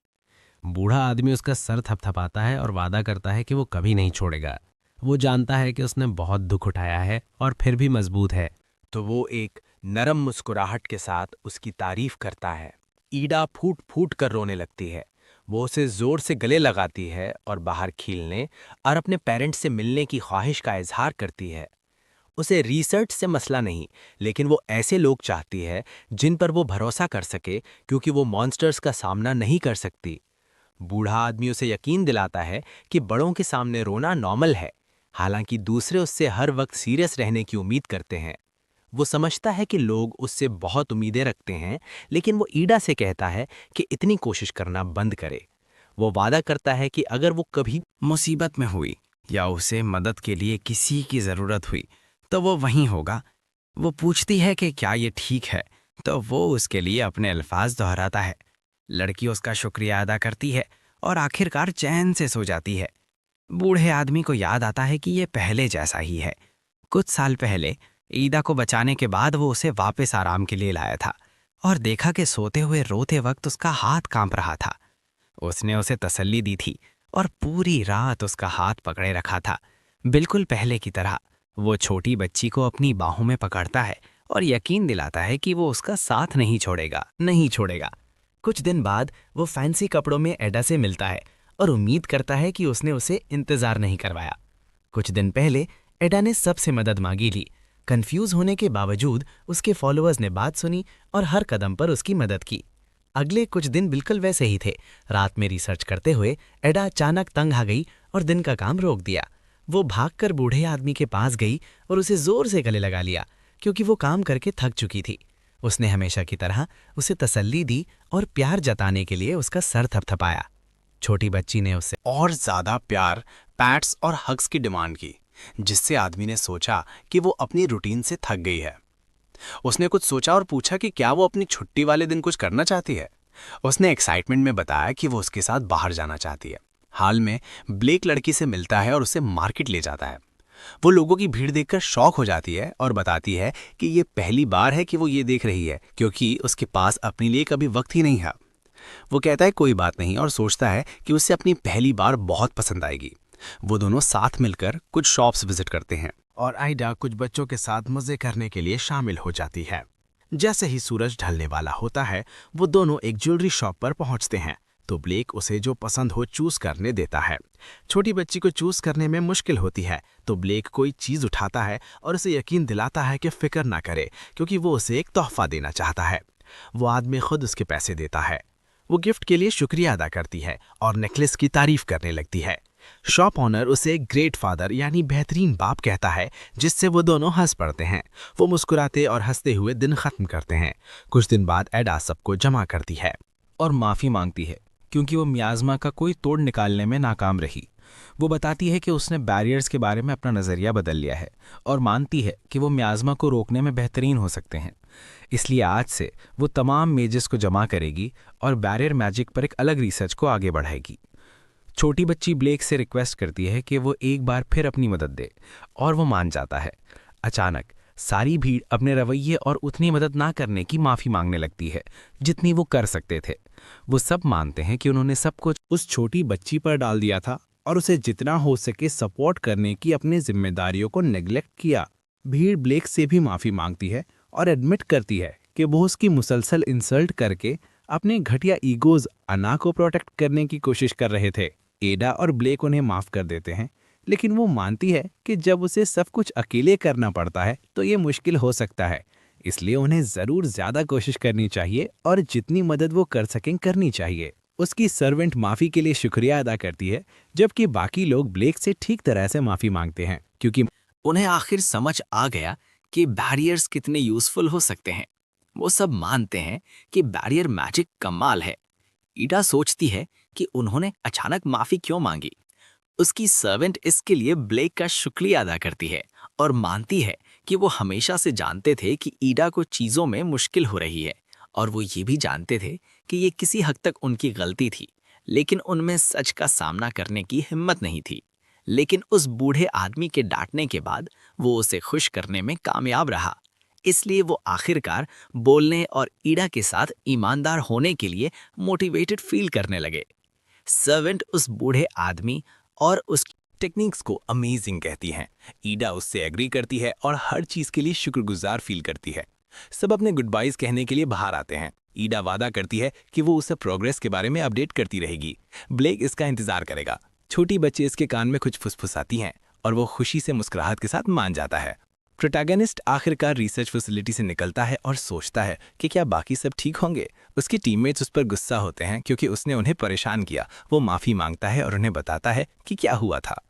C: बूढ़ा आदमी उसका सर थपथपाता है और वादा करता है कि वो कभी नहीं छोड़ेगा। वो जानता है कि उसने बहुत दुख उठाया है और फिर भी मजबूत है।
B: तो वो एक नरम मुस्कुराहट के साथ उसकी तारीफ करता है। ईडा फूट फूट कर रोने लगती है। वो उसे जोर से गले लगाती है और बाहर खीलने और अपने पेरेंट्स से मिलने की ख्वाहिश का इजहार करती है। उसे रिसर्च से मसला नहीं, लेकिन वो ऐसे लोग चाहती है जिन पर वो भरोसा कर सके, क्योंकि वो मॉन्स्टर्स का सामना नहीं कर सकती। बूढ़ा आदमी उसे यकीन दिलाता है कि बड़ों के सामने रोना नॉर्मल है, हालांकि दूसरे उससे हर वक्त सीरियस रहने की उम्मीद करते हैं। वो समझता है कि लोग उससे बहुत उम्मीदें रखते हैं, लेकिन वो ईडा से कहता है कि इतनी कोशिश करना बंद करे। वो वादा करता है कि अगर वो कभी
F: मुसीबत में हुई या उसे मदद के लिए किसी की ज़रूरत हुई तो वो वहीं होगा। वो पूछती है कि क्या ये ठीक है, तो वो उसके लिए अपने अल्फाज दोहराता है। लड़की उसका शुक्रिया अदा करती है और आखिरकार चैन से सो जाती है। बूढ़े आदमी को याद आता है कि ये पहले जैसा ही है। कुछ साल पहले ईदा को बचाने के बाद वो उसे वापस आराम के लिए लाया था और देखा कि सोते हुए रोते वक्त उसका हाथ कांप रहा था। उसने उसे तसल्ली दी थी और पूरी रात उसका हाथ पकड़े रखा था, बिल्कुल पहले की तरह। वो छोटी बच्ची को अपनी बाहों में पकड़ता है और यकीन दिलाता है कि वो उसका साथ नहीं छोड़ेगा। कुछ दिन बाद वो फैंसी कपड़ों में एडा से मिलता है और उम्मीद करता है कि उसने उसे इंतजार नहीं करवाया। कुछ दिन पहले एडा ने सबसे मदद मांगी ली। कंफ्यूज होने के बावजूद उसके फॉलोअर्स ने बात सुनी और हर कदम पर उसकी मदद की। अगले कुछ दिन बिल्कुल वैसे ही थे। रात में रिसर्च करते हुए एडा अचानक तंग आ गई और दिन का काम रोक दिया। वो भागकर बूढ़े आदमी के पास गई और उसे जोर से गले लगा लिया, क्योंकि वो काम करके थक चुकी थी। उसने हमेशा की तरह उसे तसल्ली दी और प्यार जताने के लिए उसका सर थपथपाया। छोटी बच्ची ने उससे और ज़्यादा प्यार, पैट्स और हग्स की डिमांड की, जिससे आदमी ने सोचा कि वो अपनी रूटीन से थक गई है। उसने कुछ सोचा और पूछा कि क्या वो अपनी छुट्टी वाले दिन कुछ करना चाहती है। उसने एक्साइटमेंट में बताया कि वो उसके साथ बाहर जाना चाहती है। हाल में ब्लेक लड़की से मिलता है और उसे मार्केट ले जाता है। वो लोगों की भीड़ देखकर शॉक हो जाती है और बताती है कि ये पहली बार है कि वो ये देख रही है, क्योंकि उसके पास अपने लिए कभी वक्त ही नहीं है। वो कहता है कोई बात नहीं और सोचता है कि उसे अपनी पहली बार बहुत पसंद आएगी। वो दोनों साथ मिलकर कुछ शॉप्स विजिट करते हैं
G: और आइडा कुछ बच्चों के साथ मजे करने के लिए शामिल हो जाती है। जैसे ही सूरज ढलने वाला होता है, वो दोनों एक ज्वेलरी शॉप पर पहुंचते हैं, तो ब्लेक उसे जो पसंद हो चूज करने देता है। छोटी बच्ची को चूज करने में मुश्किल होती है, तो ब्लेक कोई चीज उठाता है और उसे यकीन दिलाता है कि फिक्र ना करे, क्योंकि वो उसे एक तोहफा देना चाहता है। वो आदमी खुद उसके पैसे देता है। वो गिफ्ट के लिए शुक्रिया अदा करती है और नेकलेस की तारीफ करने लगती है। शॉप ऑनर उसे ग्रेट फादर यानी बेहतरीन बाप कहता है, जिससे वो दोनों हंस पड़ते हैं। वो मुस्कुराते और हंसते हुए दिन खत्म करते हैं। कुछ दिन बाद एडा सबको जमा करती है
B: और माफ़ी मांगती है, क्योंकि वो मियाज़मा का कोई तोड़ निकालने में नाकाम रही। वो बताती है कि उसने बैरियर्स के बारे में अपना नज़रिया बदल लिया है और मानती है कि वो मियाज़मा को रोकने में बेहतरीन हो सकते हैं। इसलिए आज से वो तमाम मेजेस को जमा करेगी और बैरियर मैजिक पर एक अलग रिसर्च को आगे बढ़ाएगी। छोटी बच्ची ब्लेक से रिक्वेस्ट करती है कि वो एक बार फिर अपनी मदद दे, और वो मान जाता है। अचानक सारी भीड़ अपने रवैये और उतनी मदद ना करने की माफ़ी मांगने लगती है जितनी वो कर सकते थे। वो सब मानते हैं कि उन्होंने सब कुछ
G: उस छोटी बच्ची पर डाल दिया था और उसे जितना हो सके सपोर्ट करने की अपनी जिम्मेदारियों को नेग्लेक्ट किया। भीड़ ब्लेक से भी माफ़ी मांगती है और एडमिट करती है कि वो उसकी मुसलसल इंसल्ट करके अपने घटिया ईगोज अना को प्रोटेक्ट करने की कोशिश कर रहे थे। एडा और ब्लेक उन्हें माफ़ कर देते हैं, लेकिन वो मानती है कि जब उसे सब कुछ अकेले करना पड़ता है तो ये मुश्किल हो सकता है। इसलिए उन्हें ज़रूर ज़्यादा कोशिश करनी चाहिए और जितनी मदद वो कर सकें करनी चाहिए। उसकी सर्वेंट माफ़ी के लिए शुक्रिया अदा करती है, जबकि बाकी लोग ब्लेक से ठीक तरह से माफ़ी मांगते हैं, क्योंकि
A: उन्हें आखिर समझ आ गया कि बैरियर्स कितने यूजफुल हो सकते हैं। वो सब मानते हैं कि बैरियर मैजिक कमाल है। ईडा सोचती है कि उन्होंने अचानक माफ़ी क्यों मांगी। उसकी सर्वेंट इसके लिए ब्लेक का शुक्रिया अदा करती है और मानती है कि वो हमेशा से जानते थे कि ईडा को चीज़ों में मुश्किल हो रही है, और वो ये भी जानते थे कि ये किसी हद तक उनकी गलती थी, लेकिन उनमें सच का सामना करने की हिम्मत नहीं थी। लेकिन उस बूढ़े आदमी के डांटने के बाद वो उसे खुश करने में कामयाब रहा। इसलिए वो आखिरकार बोलने और ईडा के साथ ईमानदार होने के लिए मोटिवेटेड फील करने लगे।
B: सर्वेंट उस बूढ़े आदमी और उसकी टेक्निक्स को अमेजिंग कहती हैं। ईडा उससे एग्री करती है और हर चीज के लिए शुक्रगुजार फील करती है। सब अपने गुड बाइज कहने के लिए बाहर आते हैं। ईडा वादा करती है कि वो उसे प्रोग्रेस के बारे में अपडेट करती रहेगी। ब्लेक इसका इंतजार करेगा। छोटी बच्चे इसके कान में कुछ फुसफुसाती हैं और वो खुशी से मुस्कुराहट के साथ मान जाता है। प्रोटैगनिस्ट आखिरकार रिसर्च फैसिलिटी से निकलता है और सोचता है कि क्या बाकी सब ठीक होंगे। उसके टीममेट्स उस पर गुस्सा होते हैं क्योंकि उसने उन्हें परेशान किया। वो माफी मांगता है और उन्हें बताता है कि क्या हुआ था।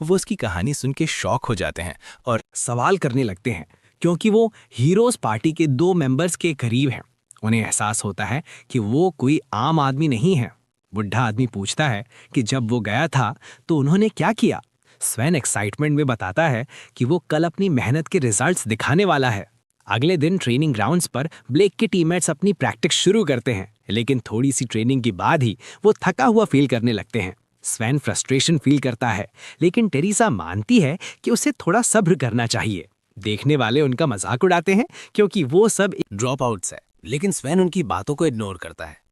B: वो उसकी कहानी सुन के शॉक हो जाते हैं और
C: सवाल करने लगते हैं क्योंकि वो हीरोज पार्टी के 2 मेंबर्स के करीब हैं। उन्हें एहसास होता है कि वो कोई आम आदमी नहीं है। बुढ़ा आदमी पूछता है कि जब वो गया था तो उन्होंने क्या किया। स्वेन एक्साइटमेंट में बताता है कि वो कल अपनी मेहनत के रिजल्ट्स दिखाने वाला है। अगले दिन ट्रेनिंग ग्राउंड्स पर ब्लेक के टीममेट्स अपनी प्रैक्टिस शुरू करते हैं, लेकिन थोड़ी सी ट्रेनिंग के बाद ही वो थका हुआ फील करने लगते हैं। स्वेन फ्रस्ट्रेशन फील करता है, लेकिन टेरेसा मानती है कि उसे थोड़ा सब्र करना चाहिए। देखने वाले उनका मजाक उड़ाते हैं क्योंकि वो सब
B: ड्रॉप आउट्स है, लेकिन स्वेन उनकी बातों को इग्नोर करता है।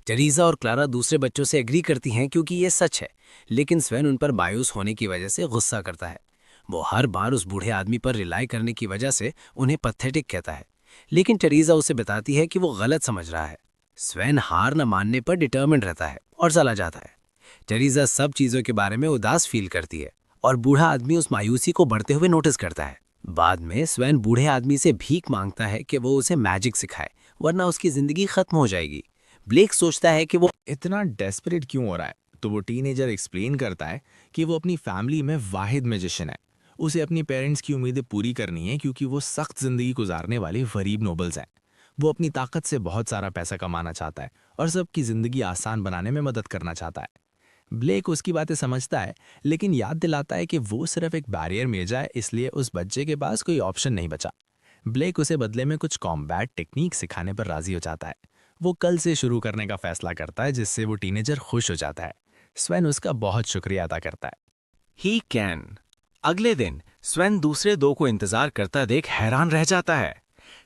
B: टेरेसा और क्लारा दूसरे बच्चों से एग्री करती हैं क्योंकि ये सच है, लेकिन स्वेन उन पर मायूस होने की वजह से गुस्सा करता है। वो हर बार उस बूढ़े आदमी पर रिलाई करने की वजह से उन्हें पथेटिक कहता है, लेकिन टेरेसा उसे बताती है कि वो गलत समझ रहा है। स्वेन हार न मानने पर डिटर्मिन्ड रहता है और चला जाता है। टेरेसा सब चीज़ों के बारे में उदास फील करती है और बूढ़ा आदमी उस मायूसी को बढ़ते हुए नोटिस करता है। बाद में स्वेन बूढ़े आदमी से भीख मांगता है कि वो उसे मैजिक सिखाए, वरना उसकी जिंदगी खत्म हो जाएगी। ब्लेक सोचता है कि वो
H: इतना डेस्परेट क्यों हो रहा है, तो वो टीनेजर एक्सप्लेन करता है कि वो अपनी फैमिली में वाहिद मैजिशियन है। उसे अपनी पेरेंट्स की उम्मीदें पूरी करनी है क्योंकि वो सख्त जिंदगी गुजारने वाले गरीब नोबल्स हैं। वो अपनी ताकत से बहुत सारा पैसा कमाना चाहता है और सबकी जिंदगी आसान बनाने में मदद करना चाहता है। ब्लेक उसकी बातें समझता है, लेकिन याद दिलाता है कि वो सिर्फ एक बैरियर मेजा है, इसलिए उस बच्चे के पास कोई ऑप्शन नहीं बचा। ब्लेक उसे बदले में कुछ कॉम्बैट टेक्निक सिखाने पर राजी हो जाता है। वो कल से शुरू करने का फैसला करता है, जिससे वो टीनेजर खुश हो जाता है। स्वेन उसका बहुत शुक्रिया अदा करता है।
B: He can. अगले दिन स्वेन दूसरे 2 को इंतजार करता देख हैरान रह जाता है।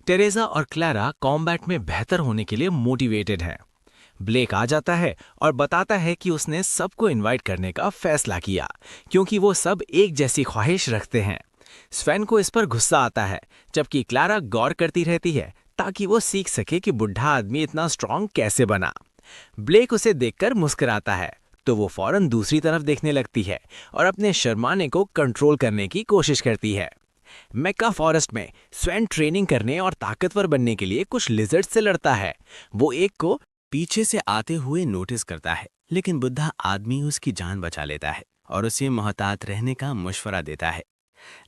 B: टेरेसा और क्लारा कॉम्बैट में बेहतर होने के लिए मोटिवेटेड हैं। ब्लेक आ जाता है और बताता है कि उसने सबको इनवाइट करने का फैसला किया क्योंकि वो सब एक जैसी ख्वाहिश रखते हैं। स्वेन को इस पर गुस्सा आता है, जबकि क्लारा गौर करती रहती है ताकि वो सीख सके कि बुढ़ा आदमी इतना स्ट्रांग कैसे बना। ब्लेक उसे देखकर मुस्कुराता है तो वो फौरन दूसरी तरफ देखने लगती है और अपने शर्माने को कंट्रोल करने की कोशिश करती है। मेक्का फॉरेस्ट में स्वेन ट्रेनिंग करने और ताकतवर बनने के लिए कुछ लिजर्ड से लड़ता है। वो एक को पीछे से आते हुए नोटिस करता है, लेकिन बुढ़ा आदमी उसकी जान बचा लेता है और उसे मोहतात रहने का मशवरा देता है।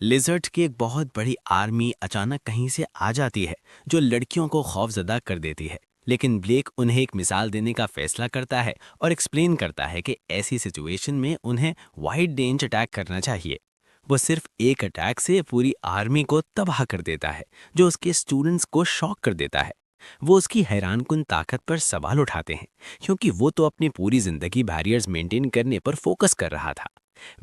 B: लिजर्ड की एक बहुत बड़ी आर्मी अचानक कहीं से आ जाती है जो लड़कियों को खौफजदा कर देती है, लेकिन ब्लेक उन्हें एक मिसाल देने का फैसला करता है और एक्सप्लेन करता है कि ऐसी सिचुएशन में उन्हें वाइड रेंज अटैक करना चाहिए। वो सिर्फ एक अटैक से पूरी आर्मी को तबाह कर देता है, जो उसके स्टूडेंट्स को शॉक कर देता है। वो उसकी हैरानकुन ताकत पर सवाल उठाते हैं क्योंकि वो तो अपनी पूरी जिंदगी बैरियर्स मेंटेन करने पर फोकस कर रहा था।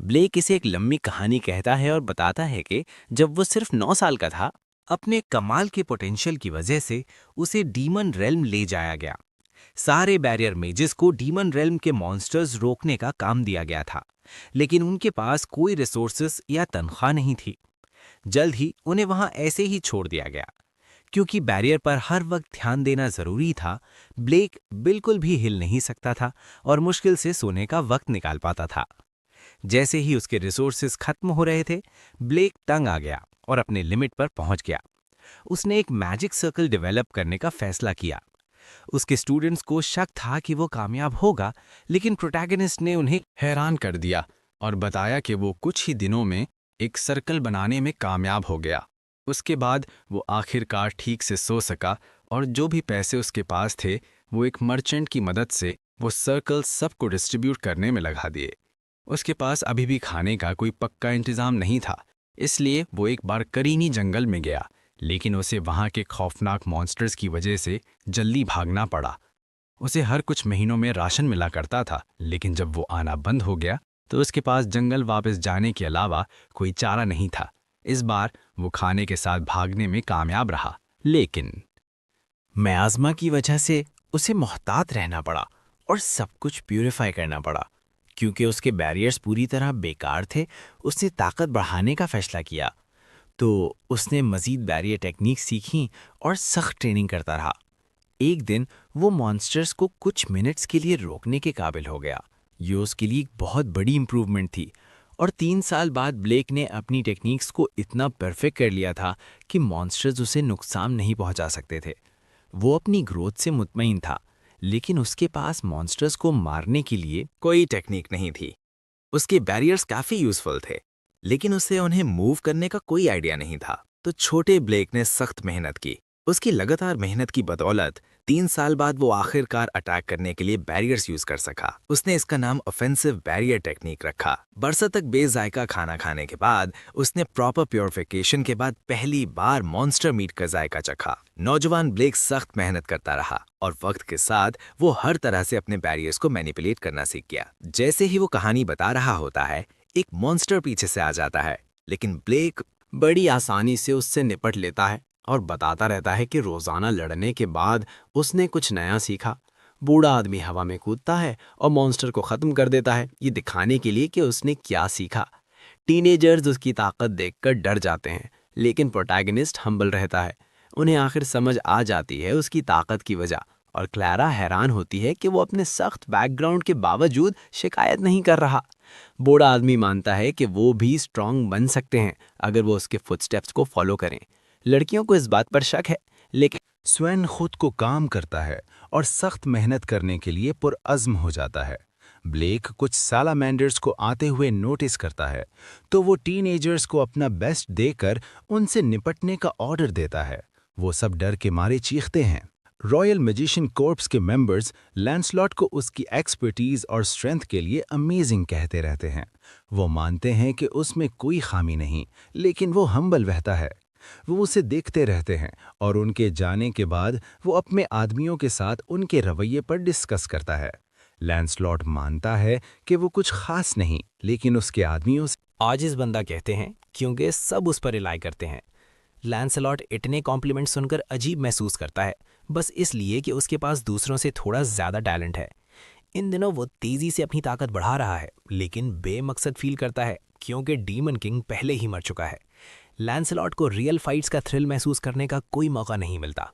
B: ब्लेक इसे एक लंबी कहानी कहता है और बताता है कि जब वो सिर्फ 9 साल का था, अपने कमाल के पोटेंशियल की वजह से उसे डीमन रेल्म ले जाया गया। सारे बैरियर मेजेस को डीमन रेल्म के मॉन्स्टर्स रोकने का काम दिया गया था, लेकिन उनके पास कोई रिसोर्सेस या तनख्वाह नहीं थी। जल्द ही उन्हें वहां ऐसे ही छोड़ दिया गया। क्योंकि बैरियर पर हर वक्त ध्यान देना जरूरी था, ब्लेक बिल्कुल भी हिल नहीं सकता था और मुश्किल से सोने का वक्त निकाल पाता था। जैसे ही उसके रिसोर्सेज खत्म हो रहे थे, ब्लेक तंग आ गया और अपने लिमिट पर पहुंच गया। उसने एक मैजिक सर्कल डेवलप करने का फैसला किया। उसके स्टूडेंट्स को शक था कि वो कामयाब होगा, लेकिन प्रोटैगनिस्ट ने उन्हें
F: हैरान कर दिया और बताया कि वो कुछ ही दिनों में एक सर्कल बनाने में कामयाब हो गया। उसके बाद वो आखिरकार ठीक से सो सका और जो भी पैसे उसके पास थे वो एक मर्चेंट की मदद से वो सर्कल सबको डिस्ट्रीब्यूट करने में लगा दिए। उसके पास अभी भी खाने का कोई पक्का इंतजाम नहीं था, इसलिए वो एक बार करीनी जंगल में गया, लेकिन उसे वहाँ के खौफनाक मॉन्स्टर्स की वजह से जल्दी भागना पड़ा। उसे हर कुछ महीनों में राशन मिला करता था, लेकिन जब वो आना बंद हो गया तो उसके पास जंगल वापस जाने के अलावा कोई चारा नहीं था। इस बार वो खाने के साथ भागने में कामयाब रहा, लेकिन
B: मियाज़मा की वजह से उसे मोहतात रहना पड़ा
C: और सब कुछ प्यूरिफाई करना पड़ा। क्योंकि उसके बैरियर्स पूरी तरह बेकार थे, उसने ताकत बढ़ाने का फैसला किया। तो उसने मज़ीद बैरियर टेक्निक सीखी और सख्त ट्रेनिंग करता रहा। एक दिन वो मॉन्स्टर्स को कुछ मिनट्स के लिए रोकने के काबिल हो गया। ये उसके लिए एक बहुत बड़ी इम्प्रूवमेंट थी। और 3 साल बाद ब्लेक ने अपनी टेक्निक्स को इतना परफेक्ट कर लिया था कि मॉन्स्टर्स उसे नुकसान नहीं पहुंचा सकते थे। वो अपनी ग्रोथ से मुतमईन था, लेकिन उसके पास मॉन्स्टर्स को मारने के लिए
H: कोई टेक्निक नहीं थी। उसके बैरियर्स काफी यूजफुल थे, लेकिन उसे उन्हें मूव करने का कोई आइडिया नहीं था। तो छोटे ब्लेक ने सख्त मेहनत की। उसकी लगातार मेहनत की बदौलत 3 साल बाद वो आखिरकार अटैक करने के लिए बैरियर्स यूज कर सका। उसने इसका नाम ऑफेंसिव बैरियर टेक्निक रखा। बरसों तक बेजायका खाना खाने के बाद उसने प्रॉपर प्योरिफिकेशन के बाद पहली बार मॉन्स्टर मीट का जायका चखा। नौजवान ब्लेक सख्त मेहनत करता रहा और वक्त के साथ वो हर तरह से अपने बैरियर्स को मैनिपुलेट करना सीख गया। जैसे ही वो कहानी बता रहा होता है, एक मॉन्स्टर पीछे से आ जाता है, लेकिन ब्लेक
G: बड़ी आसानी से उससे निपट लेता है और बताता रहता है कि रोजाना लड़ने के बाद उसने कुछ नया सीखा। बूढ़ा आदमी हवा में कूदता है और मॉन्स्टर को खत्म कर देता है, ये दिखाने के लिए कि उसने क्या सीखा। टीनेजर्स उसकी ताकत देखकर डर जाते हैं, लेकिन प्रोटैगनिस्ट हम्बल रहता है। उन्हें आखिर समझ आ जाती है उसकी ताकत की वजह, और क्लैरा हैरान होती है कि वो अपने सख्त बैकग्राउंड के बावजूद शिकायत नहीं कर रहा। बूढ़ा आदमी मानता है कि वो भी स्ट्रांग बन सकते हैं अगर वो उसके फुटस्टेप्स को फॉलो करें। लड़कियों को इस बात पर शक है, लेकिन
I: स्वेन खुद को काम करता है और सख्त मेहनत करने के लिए पुरअज़्म हो जाता है। ब्लेक कुछ सालामैंडर्स को आते हुए नोटिस करता है, तो वो टीनेजर्स को अपना बेस्ट देकर उनसे निपटने का ऑर्डर देता है। वो सब डर के मारे चीखते हैं। रॉयल मैजिशियन कॉर्प्स के मेंबर्स लैंसलॉट को उसकी एक्सपर्टीज और स्ट्रेंथ के लिए अमेजिंग कहते रहते हैं। वो मानते हैं कि उसमें कोई खामी नहीं, लेकिन वो हम्बल रहता है। वो उसे देखते रहते हैं और उनके जाने के बाद वो अपने आदमियों के साथ उनके रवैये पर डिस्कस करता है। लैंसलॉट मानता है कि वो कुछ खास नहीं, लेकिन उसके आदमियों से
C: आजिज़ बंदा कहते हैं क्योंकि सब उस पर रिलाई करते हैं। लैंसलॉट इतने कॉम्प्लीमेंट सुनकर अजीब महसूस करता है, बस इसलिए कि उसके पास दूसरों से थोड़ा ज़्यादा टैलेंट है। इन दिनों वो तेज़ी से अपनी ताकत बढ़ा रहा है, लेकिन बेमकसद फील करता है क्योंकि डीमन किंग पहले ही मर चुका है। लैंसलॉट को रियल फाइट्स का थ्रिल महसूस करने का कोई मौका नहीं मिलता।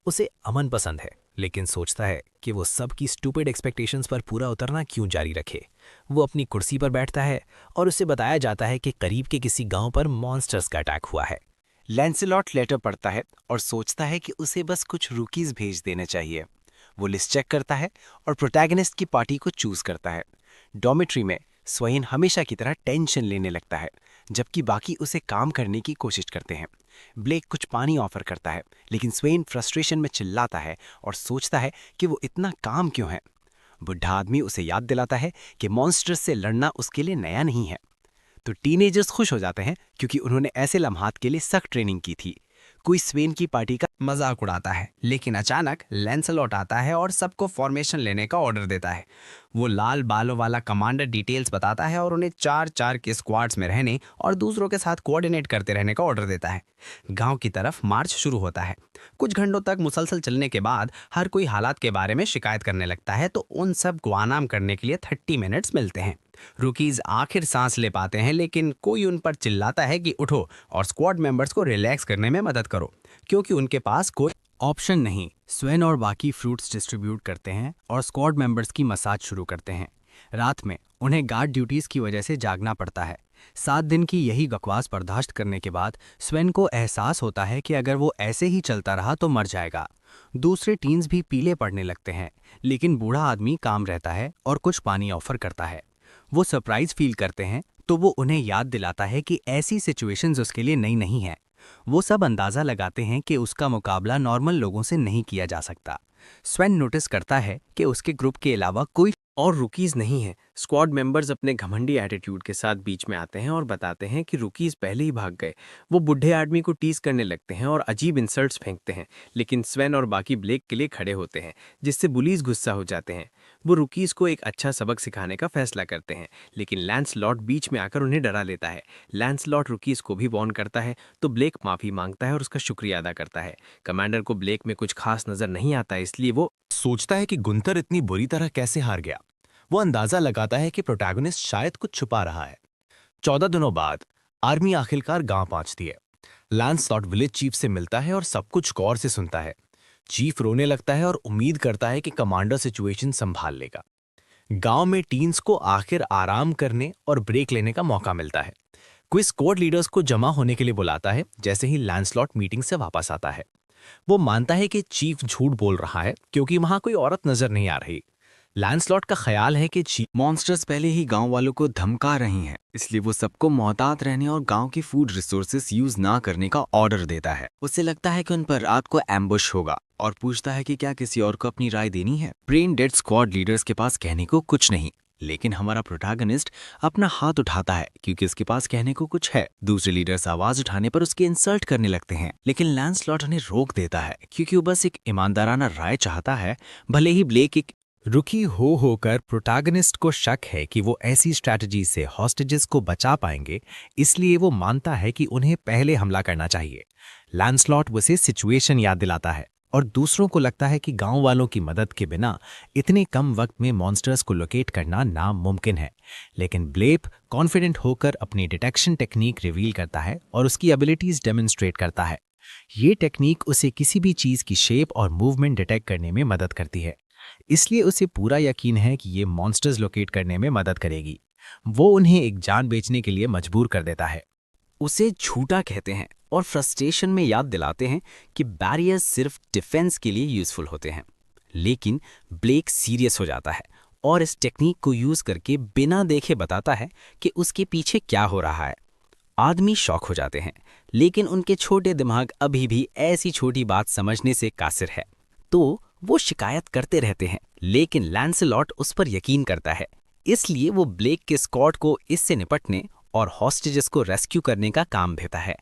C: उसे अमन पसंद है, लेकिन सोचता है कि वो सबकी स्टूपिड एक्सपेक्टेशंस पर पूरा उतरना क्यों जारी रखे। वो अपनी कुर्सी पर बैठता है और उसे बताया जाता है कि करीब के किसी गांव पर मॉन्स्टर्स का अटैक हुआ है।
E: लैंसलॉट लेटर पढ़ता है और सोचता है कि उसे बस कुछ रूकीज भेज देने चाहिए। वो लिस्ट चेक करता है और प्रोटैगनिस्ट की पार्टी को चूज करता है। डॉर्मिटरी में स्वेन हमेशा की तरह टेंशन लेने लगता है, जबकि बाकी उसे काम करने की कोशिश करते हैं। ब्लेक कुछ पानी ऑफर करता है, लेकिन स्वेन फ्रस्ट्रेशन में चिल्लाता है और सोचता है कि वो इतना काम क्यों है। बुढ़ा आदमी उसे याद दिलाता है कि मॉन्स्टर्स से लड़ना उसके लिए नया नहीं है। तो टीनेजर्स खुश हो जाते हैं क्योंकि उन्होंने ऐसे लम्हात के लिए सख्त ट्रेनिंग की थी। कोई स्वेन की पार्टी का
C: मजाक उड़ाता है, लेकिन अचानक लैंसलॉट आता है और सबको फॉर्मेशन लेने का ऑर्डर देता है। वो लाल बालों वाला कमांडर डिटेल्स बताता है और उन्हें 4-4 के स्क्वाड्स में रहने और दूसरों के साथ कोऑर्डिनेट करते रहने का ऑर्डर देता है। गांव की तरफ मार्च शुरू होता है। कुछ घंटों तक मुसलसल चलने के बाद हर कोई हालात के बारे में शिकायत करने लगता है, तो उन सब को आराम करने के लिए 30 मिनट्स मिलते हैं। रुकीज आखिर सांस ले पाते हैं, लेकिन कोई उन पर चिल्लाता है कि उठो और स्क्वाड मेंबर्स को रिलैक्स करने में मदद करो, क्योंकि उनके पास कोई ऑप्शन नहीं। स्वेन और बाकी फ्रूट्स डिस्ट्रीब्यूट करते हैं और स्क्वाड मेंबर्स की मसाज शुरू करते हैं। रात में उन्हें गार्ड ड्यूटीज की वजह से जागना पड़ता है। 7 दिन की यही बकवास बर्दाश्त करने के बाद स्वेन को एहसास होता है कि अगर वो ऐसे ही चलता रहा तो मर जाएगा। दूसरे टीन्स भी पीले पड़ने लगते हैं, लेकिन बूढ़ा आदमी काम रहता है और कुछ पानी ऑफर करता है। वो सरप्राइज फील करते हैं, तो वो उन्हें याद दिलाता है कि ऐसी सिचुएशंस उसके लिए नई नहीं है। वो सब अंदाजा लगाते हैं कि उसका मुकाबला नॉर्मल लोगों से नहीं किया जा सकता। स्वेन नोटिस करता है कि उसके ग्रुप के अलावा कोई
G: और रुकीज नहीं है। स्क्वाड मेंबर्स अपने घमंडी एटीट्यूड के साथ बीच में आते हैं और बताते हैं कि रुकीज पहले ही भाग गए। वो बुढ़े आदमी को टीज करने लगते हैं और अजीब इंसल्ट्स फेंकते हैं, लेकिन स्वेन और बाकी ब्लेक के लिए खड़े होते हैं, जिससे बुलीज गुस्सा हो जाते हैं। वो रुकीज को एक अच्छा सबक सिखाने का फैसला करते हैं, लेकिन लैंसलॉट बीच में आकर उन्हें डरा लेता है। लैंसलॉट रुकीज को भी वॉर्न करता है, तो ब्लेक माफी मांगता है और उसका शुक्रिया अदा करता है। कमांडर को ब्लेक में कुछ खास नजर नहीं आता, इसलिए वो
B: सोचता है कि गुंथर इतनी बुरी तरह कैसे हार गया। वो अंदाजा लगाता है कि प्रोटैगनिस्ट शायद कुछ छुपा रहा है। 14 दिनों बाद आर्मी आखिरकार गांव पहुंचती है। लैंसलॉट विलेज चीफ से मिलता है और सब कुछ गौर से सुनता है। चीफ रोने लगता है और उम्मीद करता है कि कमांडर सिचुएशन संभाल लेगा। गांव में टीन्स को आखिर आराम करने और ब्रेक लेने का मौका मिलता है। कोई स्क्वाड लीडर्स को जमा होने के लिए बुलाता है जैसे ही लैंसलॉट मीटिंग से वापस आता है। वो मानता है कि चीफ झूठ बोल रहा है क्योंकि वहां कोई औरत नजर नहीं आ रही। लैंसलॉट का ख्याल है कि चीफ
E: मॉन्स्टर्स पहले ही गांव वालों को धमका रही हैं, इसलिए वो सबको मोहतात रहने और गांव की फूड रिसोर्सेस यूज ना करने का ऑर्डर देता है। उसे लगता है कि उन पर रात को एम्बुश होगा और पूछता है कि क्या किसी और को अपनी राय देनी है। ब्रेन डेड स्क्वाड लीडर्स के पास कहने को कुछ नहीं, लेकिन हमारा प्रोटैगनिस्ट अपना हाथ उठाता है क्योंकि उसके पास कहने को कुछ है। दूसरे लीडर्स आवाज उठाने पर उसकी इंसल्ट करने लगते हैं, लेकिन लैंसलॉट उन्हें रोक देता है क्योंकि वो बस एक ईमानदाराना राय चाहता है। भले ही ब्लेक एक
C: रुकी होकर प्रोटैगनिस्ट को शक है कि वो ऐसी स्ट्रैटेजी से हॉस्टेजेस को बचा पाएंगे, इसलिए वो मानता है कि उन्हें पहले हमला करना चाहिए। लैंसलॉट उसे सिचुएशन याद दिलाता है और दूसरों को लगता है कि गांव वालों की मदद के बिना इतने कम वक्त में मॉन्स्टर्स को लोकेट करना नामुमकिन है। लेकिन ब्लेप कॉन्फिडेंट होकर अपनी डिटेक्शन टेक्निक रिवील करता है और उसकी एबिलिटीज डेमोन्स्ट्रेट करता है। ये टेक्निक उसे किसी भी चीज की शेप और मूवमेंट डिटेक्ट करने में मदद करती है, इसलिए उसे पूरा यकीन है कि ये मॉन्स्टर्स लोकेट करने में मदद करेगी। वो उन्हें एक जान बेचने के लिए मजबूर कर देता है।
E: उसे झूठा कहते हैं और फ्रस्ट्रेशन में याद दिलाते हैं कि बैरियर्स सिर्फ डिफेंस के लिए यूजफुल होते हैं। लेकिन ब्लेक सीरियस हो जाता है और इस टेक्निक को यूज करके बिना देखे बताता है कि उसके पीछे क्या हो रहा है। आदमी शॉक हो जाते हैं, लेकिन उनके छोटे दिमाग अभी भी ऐसी छोटी बात समझने से कासिर है, तो वो शिकायत करते रहते हैं। लेकिन लैंसलॉट उस पर यकीन करता है, इसलिए वो ब्लेक के स्क्वाड को इससे निपटने और हॉस्टेजेस को रेस्क्यू करने का काम देता है।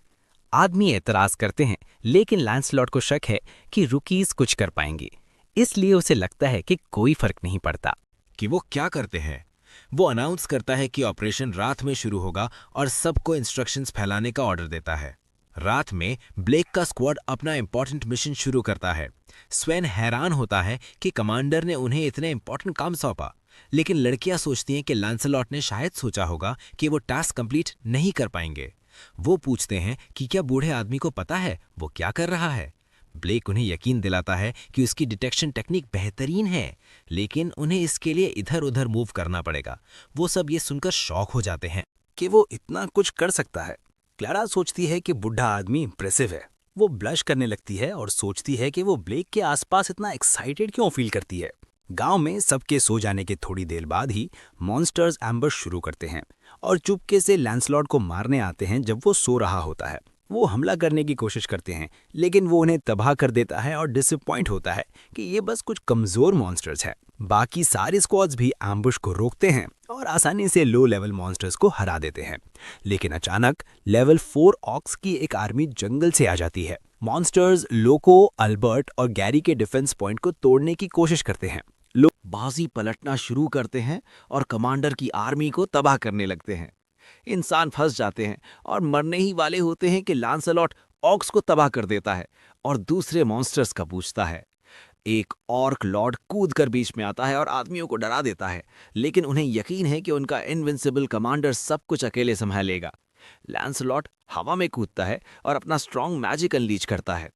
E: आदमी एतराज करते हैं, लेकिन लैंसलॉट को शक है कि रुकीज कुछ कर पाएंगे, इसलिए उसे लगता है कि कोई फर्क नहीं पड़ता।
B: कि वो क्या करते हैं। वो अनाउंस करता है कि ऑपरेशन रात में शुरू होगा और सबको इंस्ट्रक्शंस फैलाने का ऑर्डर देता है। रात में ब्लेक का स्क्वाड अपना इंपॉर्टेंट मिशन शुरू करता है। स्वेन हैरान होता है कि कमांडर ने उन्हें इतने इंपॉर्टेंट काम सौंपा, लेकिन लड़कियां सोचती हैं कि लैंसलॉट ने शायद सोचा होगा कि वो टास्क कंप्लीट नहीं कर पाएंगे। वो पूछते हैं कि क्या बूढ़े आदमी को पता है वो क्या कर रहा है। ब्लेक उन्हें यकीन दिलाता है कि उसकी डिटेक्शन टेक्निक बेहतरीन है, लेकिन उन्हें इसके लिए इधर उधर मूव करना पड़ेगा। वो सब ये सुनकर शॉक हो जाते हैं
I: कि वो इतना कुछ कर सकता है। क्लारा सोचती है कि बुढ़ा आदमी इंप्रेसिव है। वो ब्लश करने लगती है और सोचती है कि वो ब्लेक के आसपास इतना एक्साइटेड क्यों फील करती है। गांव में सबके सो जाने के थोड़ी देर बाद ही मॉन्स्टर्स एम्बुश शुरू करते हैं और चुपके से लैंसलॉट को मारने आते हैं जब वो सो रहा होता है। वो हमला करने की कोशिश करते हैं, लेकिन वो उन्हें तबाह कर देता है और डिसअपॉइंट होता है कि ये बस कुछ कमजोर मॉन्स्टर्स है। बाकी सारे स्क्वाड्स भी एम्बुश को रोकते हैं और आसानी से लो लेवल मॉन्स्टर्स को हरा देते हैं। लेकिन अचानक लेवल 4 ऑक्स की एक आर्मी जंगल से आ जाती है। मॉन्स्टर्स लोको, अल्बर्ट और गैरी के डिफेंस पॉइंट को तोड़ने की कोशिश करते हैं। लोग
G: बाजी पलटना शुरू करते हैं और कमांडर की आर्मी को तबाह करने लगते हैं। इंसान फंस जाते हैं और मरने ही वाले होते हैं कि लैंसलॉट ऑक्स को तबाह कर देता है और दूसरे मॉन्स्टर्स का पूछता है। एक ऑर्क लॉर्ड कूदकर बीच में आता है और आदमियों को डरा देता है, लेकिन उन्हें यकीन है कि उनका इनविंसिबल कमांडर सब कुछ अकेले संभालेगा। लैंसलॉट हवा में कूदता है और अपना स्ट्रॉन्ग मैजिक अनलीच करता है।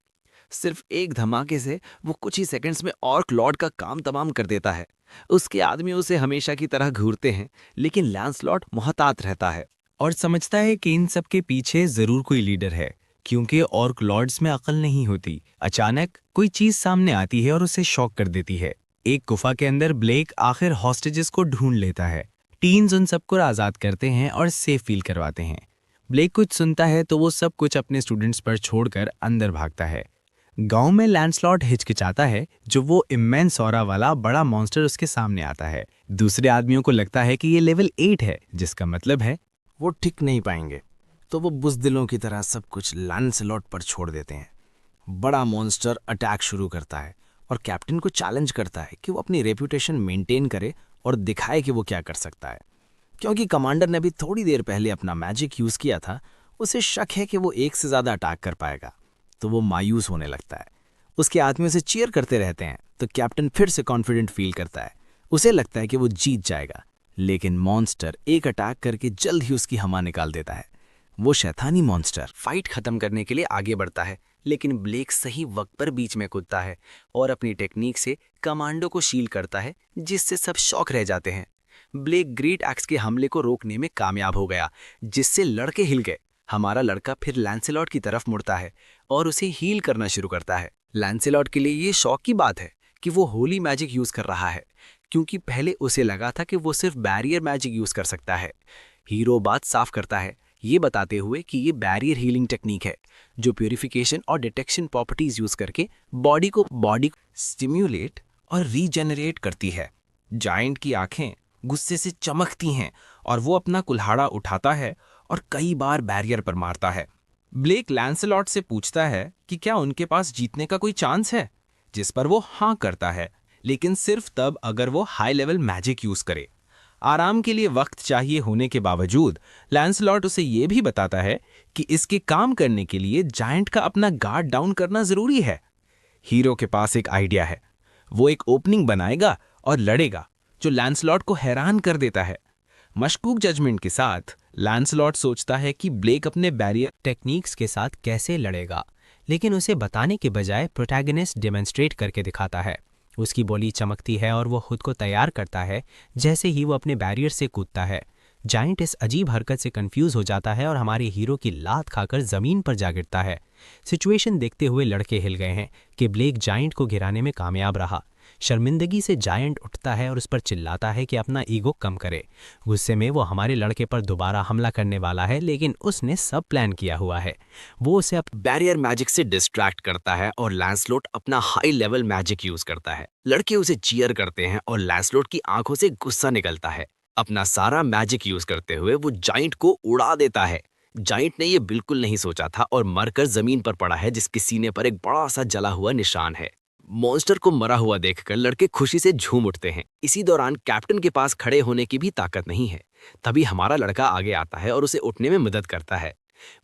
G: सिर्फ एक धमाके से वो कुछ ही सेकंड्स में ऑर्क लॉर्ड का काम तमाम कर देता है। उसके आदमी उसे हमेशा की तरह घूरते हैं, लेकिन लैंसलॉट मोहतात रहता है
C: और समझता है कि इन सब के पीछे जरूर कोई लीडर है, क्योंकि ऑर्क लॉर्ड्स में अकल नहीं होती। अचानक कोई चीज सामने आती है और उसे शॉक कर देती है। एक गुफा के अंदर ब्लेक आखिर हॉस्टेजेस को ढूंढ लेता है। टीन्स उन सबको आजाद करते हैं और सेफ फील करवाते हैं। ब्लेक कुछ सुनता है तो वो सब कुछ अपने स्टूडेंट्स पर छोड़कर अंदर भागता है। गांव में लैंसलॉट हिचकिचाता है जो वो इमेंस ऑरा वाला बड़ा मॉन्स्टर उसके सामने आता है। दूसरे आदमियों को लगता है कि ये लेवल 8 है, जिसका मतलब है
A: वो टिक नहीं पाएंगे, तो वो बुज़दिलों की तरह सब कुछ लैंसलॉट पर छोड़ देते हैं। बड़ा मॉन्स्टर अटैक शुरू करता है और कैप्टन को चैलेंज करता है कि वो अपनी रेपुटेशन मेंटेन करे और दिखाए कि वो क्या कर सकता है। क्योंकि कमांडर ने अभी थोड़ी देर पहले अपना मैजिक यूज़ किया था, उसे शक है कि वो एक से ज़्यादा अटैक कर पाएगा, तो वो मायूस होने लगता है। उसके आदमी उसे चीयर करते रहते हैं
B: तो कैप्टन फिर से कॉन्फिडेंट फील करता है। उसे लगता है कि वो जीत जाएगा, लेकिन मॉन्स्टर एक अटैक करके जल्द ही उसकी हमा निकाल देता है। वो शैतानी मॉन्स्टर फाइट खत्म करने के लिए आगे बढ़ता है, लेकिन ब्लेक सही वक्त पर बीच में कूदता है और अपनी टेक्निक से कमांडो को शील करता है, जिससे सब शॉक रह जाते हैं। ब्लेक ग्रेट एक्स के हमले को रोकने में कामयाब हो गया, जिससे लड़के हिल गए। हमारा लड़का फिर लैंसेलॉट की तरफ मुड़ता है और उसे हील करना शुरू करता है। लैंसेलॉट के लिए ये शौक की बात है कि वो होली मैजिक यूज कर रहा है, क्योंकि पहले उसे लगा था कि वो सिर्फ बैरियर मैजिक यूज कर सकता है। हीरो बात साफ करता है, ये बताते हुए कि ये बैरियर हीलिंग टेक्निक है जो प्यूरिफिकेशन और डिटेक्शन प्रॉपर्टीज यूज करके बॉडी को स्टिम्युलेट और रीजेनरेट करती है। जायंट की आंखें गुस्से से चमकती हैं और वो अपना कुल्हाड़ा उठाता है और कई बार बैरियर पर मारता है। ब्लेक लैंसेलॉट से पूछता है कि क्या उनके पास जीतने का कोई चांस है, जिस पर वो हाँ करता है, लेकिन सिर्फ तब अगर वो हाई लेवल मैजिक यूज करे। आराम के लिए वक्त चाहिए होने के बावजूद लैंसलॉट उसे ये भी बताता है कि इसके काम करने के लिए जायंट का अपना गार्ड डाउन करना जरूरी है। हीरो के पास एक आइडिया है, वो एक ओपनिंग बनाएगा और लड़ेगा, जो लैंसलॉट को हैरान कर देता है। मशकूक जजमेंट के साथ लैंसलॉट सोचता है कि ब्लेक अपने बैरियर
C: टेक्निक्स के साथ कैसे लड़ेगा, लेकिन उसे बताने के बजाय प्रोटैगनिस्ट डेमोन्स्ट्रेट करके दिखाता है। उसकी बोली चमकती है और वो खुद को तैयार करता है जैसे ही वो अपने बैरियर से कूदता है। जायंट इस अजीब हरकत से कंफ्यूज हो जाता है और हमारे हीरो की लात खाकर जमीन पर जा गिरता है। सिचुएशन देखते हुए लड़के हिल गए हैं कि ब्लेक जायंट को गिराने में कामयाब रहा। शर्मिंदगी से जायंट उठता है और उस पर चिल्लाता है कि अपना ईगो कम करे। गुस्से में वो हमारे लड़के पर दोबारा हमला करने वाला है, लेकिन उसने सब प्लान किया हुआ है। वो उसे
B: बैरियर मैजिक से डिस्ट्रैक्ट करता है और लैंसलॉट अपना हाई लेवल मैजिक यूज करता है। लड़के उसे चीयर करते हैं और लैंसलॉट की आंखों से गुस्सा निकलता है। अपना सारा मैजिक यूज करते हुए वो जायंट को उड़ा देता है। जायंट ने ये बिल्कुल नहीं सोचा था और मरकर जमीन पर पड़ा है, जिसके सीने पर एक बड़ा सा जला हुआ निशान है। मॉन्स्टर को मरा हुआ देखकर लड़के खुशी से झूम उठते हैं। इसी दौरान कैप्टन के पास खड़े होने की भी ताकत नहीं है। तभी हमारा लड़का आगे आता है और उसे उठने में मदद करता है।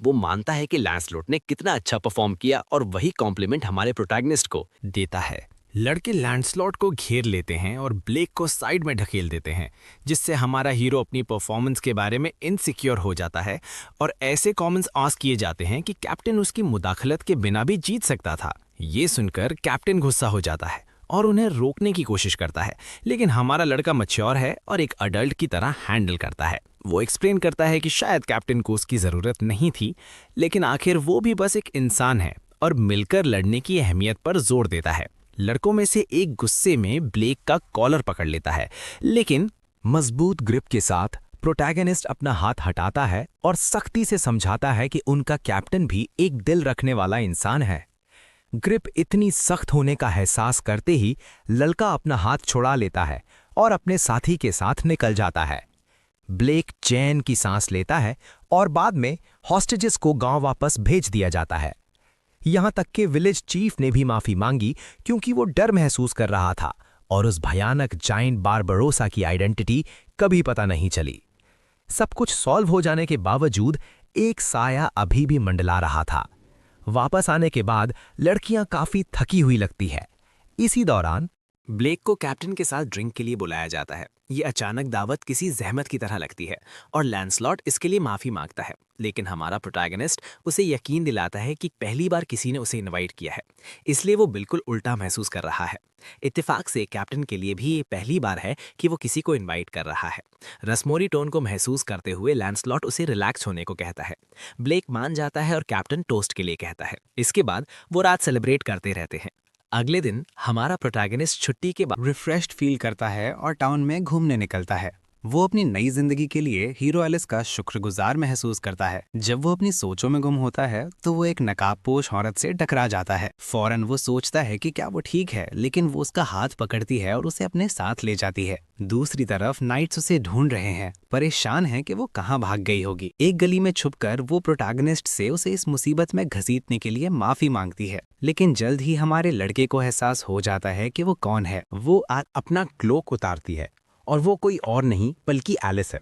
B: वो मानता है कि लैंसलॉट ने कितना अच्छा परफॉर्म किया और वही कॉम्प्लीमेंट हमारे प्रोटैगनिस्ट को देता है।
H: लड़के लैंडस्लॉट को घेर लेते हैं और ब्लेक को साइड में ढकेल देते हैं, जिससे हमारा हीरो अपनी परफॉर्मेंस के बारे में इनसिक्योर हो जाता है और ऐसे कमेंट्स आस्क किए जाते हैं कि कैप्टन उसकी मुदाखलत के बिना भी जीत सकता था। ये सुनकर कैप्टन गुस्सा हो जाता है और उन्हें रोकने की कोशिश करता है, लेकिन हमारा लड़का मैच्योर है और एक अडल्ट की तरह हैंडल करता है। वो एक्सप्लेन करता है कि शायद कैप्टन को उसकी ज़रूरत नहीं थी, लेकिन आखिर वो भी बस एक इंसान है और मिलकर लड़ने की अहमियत पर जोर देता है। लड़कों में से एक गुस्से में ब्लेक का कॉलर पकड़ लेता है, लेकिन
I: मजबूत ग्रिप के साथ प्रोटैगनिस्ट अपना हाथ हटाता है और सख्ती से समझाता है कि उनका कैप्टन भी एक दिल रखने वाला इंसान है। ग्रिप इतनी सख्त होने का एहसास करते ही लड़का अपना हाथ छुड़ा लेता है और अपने साथी के साथ निकल जाता है। ब्लेक चैन की सांस लेता है और बाद में हॉस्टेजेस को गांव वापस भेज दिया जाता है। यहां तक कि विलेज चीफ ने भी माफी मांगी, क्योंकि वो डर महसूस कर रहा था और उस भयानक जायंट बारबरोसा की आइडेंटिटी कभी पता नहीं चली। सब कुछ सॉल्व हो जाने के बावजूद एक साया अभी भी मंडला रहा था। वापस आने के बाद लड़कियां काफी थकी हुई लगती है। इसी दौरान
B: ब्लेक को कैप्टन के साथ ड्रिंक के लिए बुलाया जाता है। ये अचानक दावत किसी जहमत की तरह लगती है और लैंसलॉट इसके लिए माफी मांगता है, लेकिन हमारा प्रोटैगनिस्ट उसे यकीन दिलाता है कि पहली बार किसी ने उसे इनवाइट किया है, इसलिए वो बिल्कुल उल्टा महसूस कर रहा है। इत्तेफाक से कैप्टन के लिए भी ये पहली बार है कि वो किसी को इन्वाइट कर रहा है। रस्मोरी टोन को महसूस करते हुए लैंसलॉट उसे रिलैक्स होने को कहता है। ब्लेक मान जाता है और कैप्टन टोस्ट के लिए कहता है। इसके बाद वो रात सेलिब्रेट करते रहते हैं। अगले दिन हमारा प्रोटैगनिस्ट छुट्टी के बाद
G: रिफ्रेश्ड फील करता है और टाउन में घूमने निकलता है। वो अपनी नई जिंदगी के लिए हीरो एलिस का शुक्रगुजार महसूस करता है। जब वो अपनी सोचों में गुम होता है तो वो एक नकाबपोश औरत से टकरा जाता है। फौरन वो सोचता है कि क्या वो ठीक है, लेकिन वो उसका हाथ पकड़ती है और उसे अपने साथ ले जाती है। दूसरी तरफ नाइट्स उसे ढूंढ रहे हैं, परेशान हैं कि वो कहाँ भाग गई होगी। एक गली में छुपकर वो प्रोटैगनिस्ट से उसे इस मुसीबत में घसीटने के लिए माफी मांगती है, लेकिन जल्द ही हमारे लड़के को एहसास हो जाता है कि वो कौन है। वो
E: अपना क्लोक उतारती है और वो कोई और नहीं बल्कि एलिस है।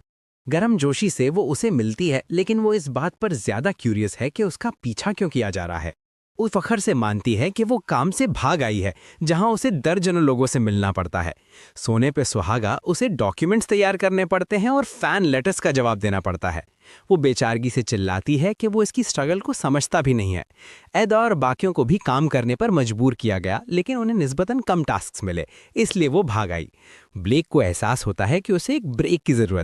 E: गरम जोशी से वो उसे मिलती है, लेकिन वो इस बात पर ज्यादा क्यूरियस है कि उसका पीछा क्यों किया जा रहा है।
B: वो फखर से मानती है कि वो काम से भाग आई है, जहां उसे दर्जनों लोगों से मिलना पड़ता है। सोने पे सुहागा उसे डॉक्यूमेंट्स तैयार करने पड़ते हैं और फैन लेटर्स का जवाब देना पड़ता है। वो बेचारगी से चिल्लाती है कि वो इसकी स्ट्रगल को समझता भी नहीं है। एड और बाकियों को भी काम करने पर मजबूर किया गया, लेकिन उन्हें निस्बतन कम टास्क्स मिले, इसलिए वो भाग आई। ब्लेक को एहसास होता है कि उसे एक ब्रेक की ज़रूरत है।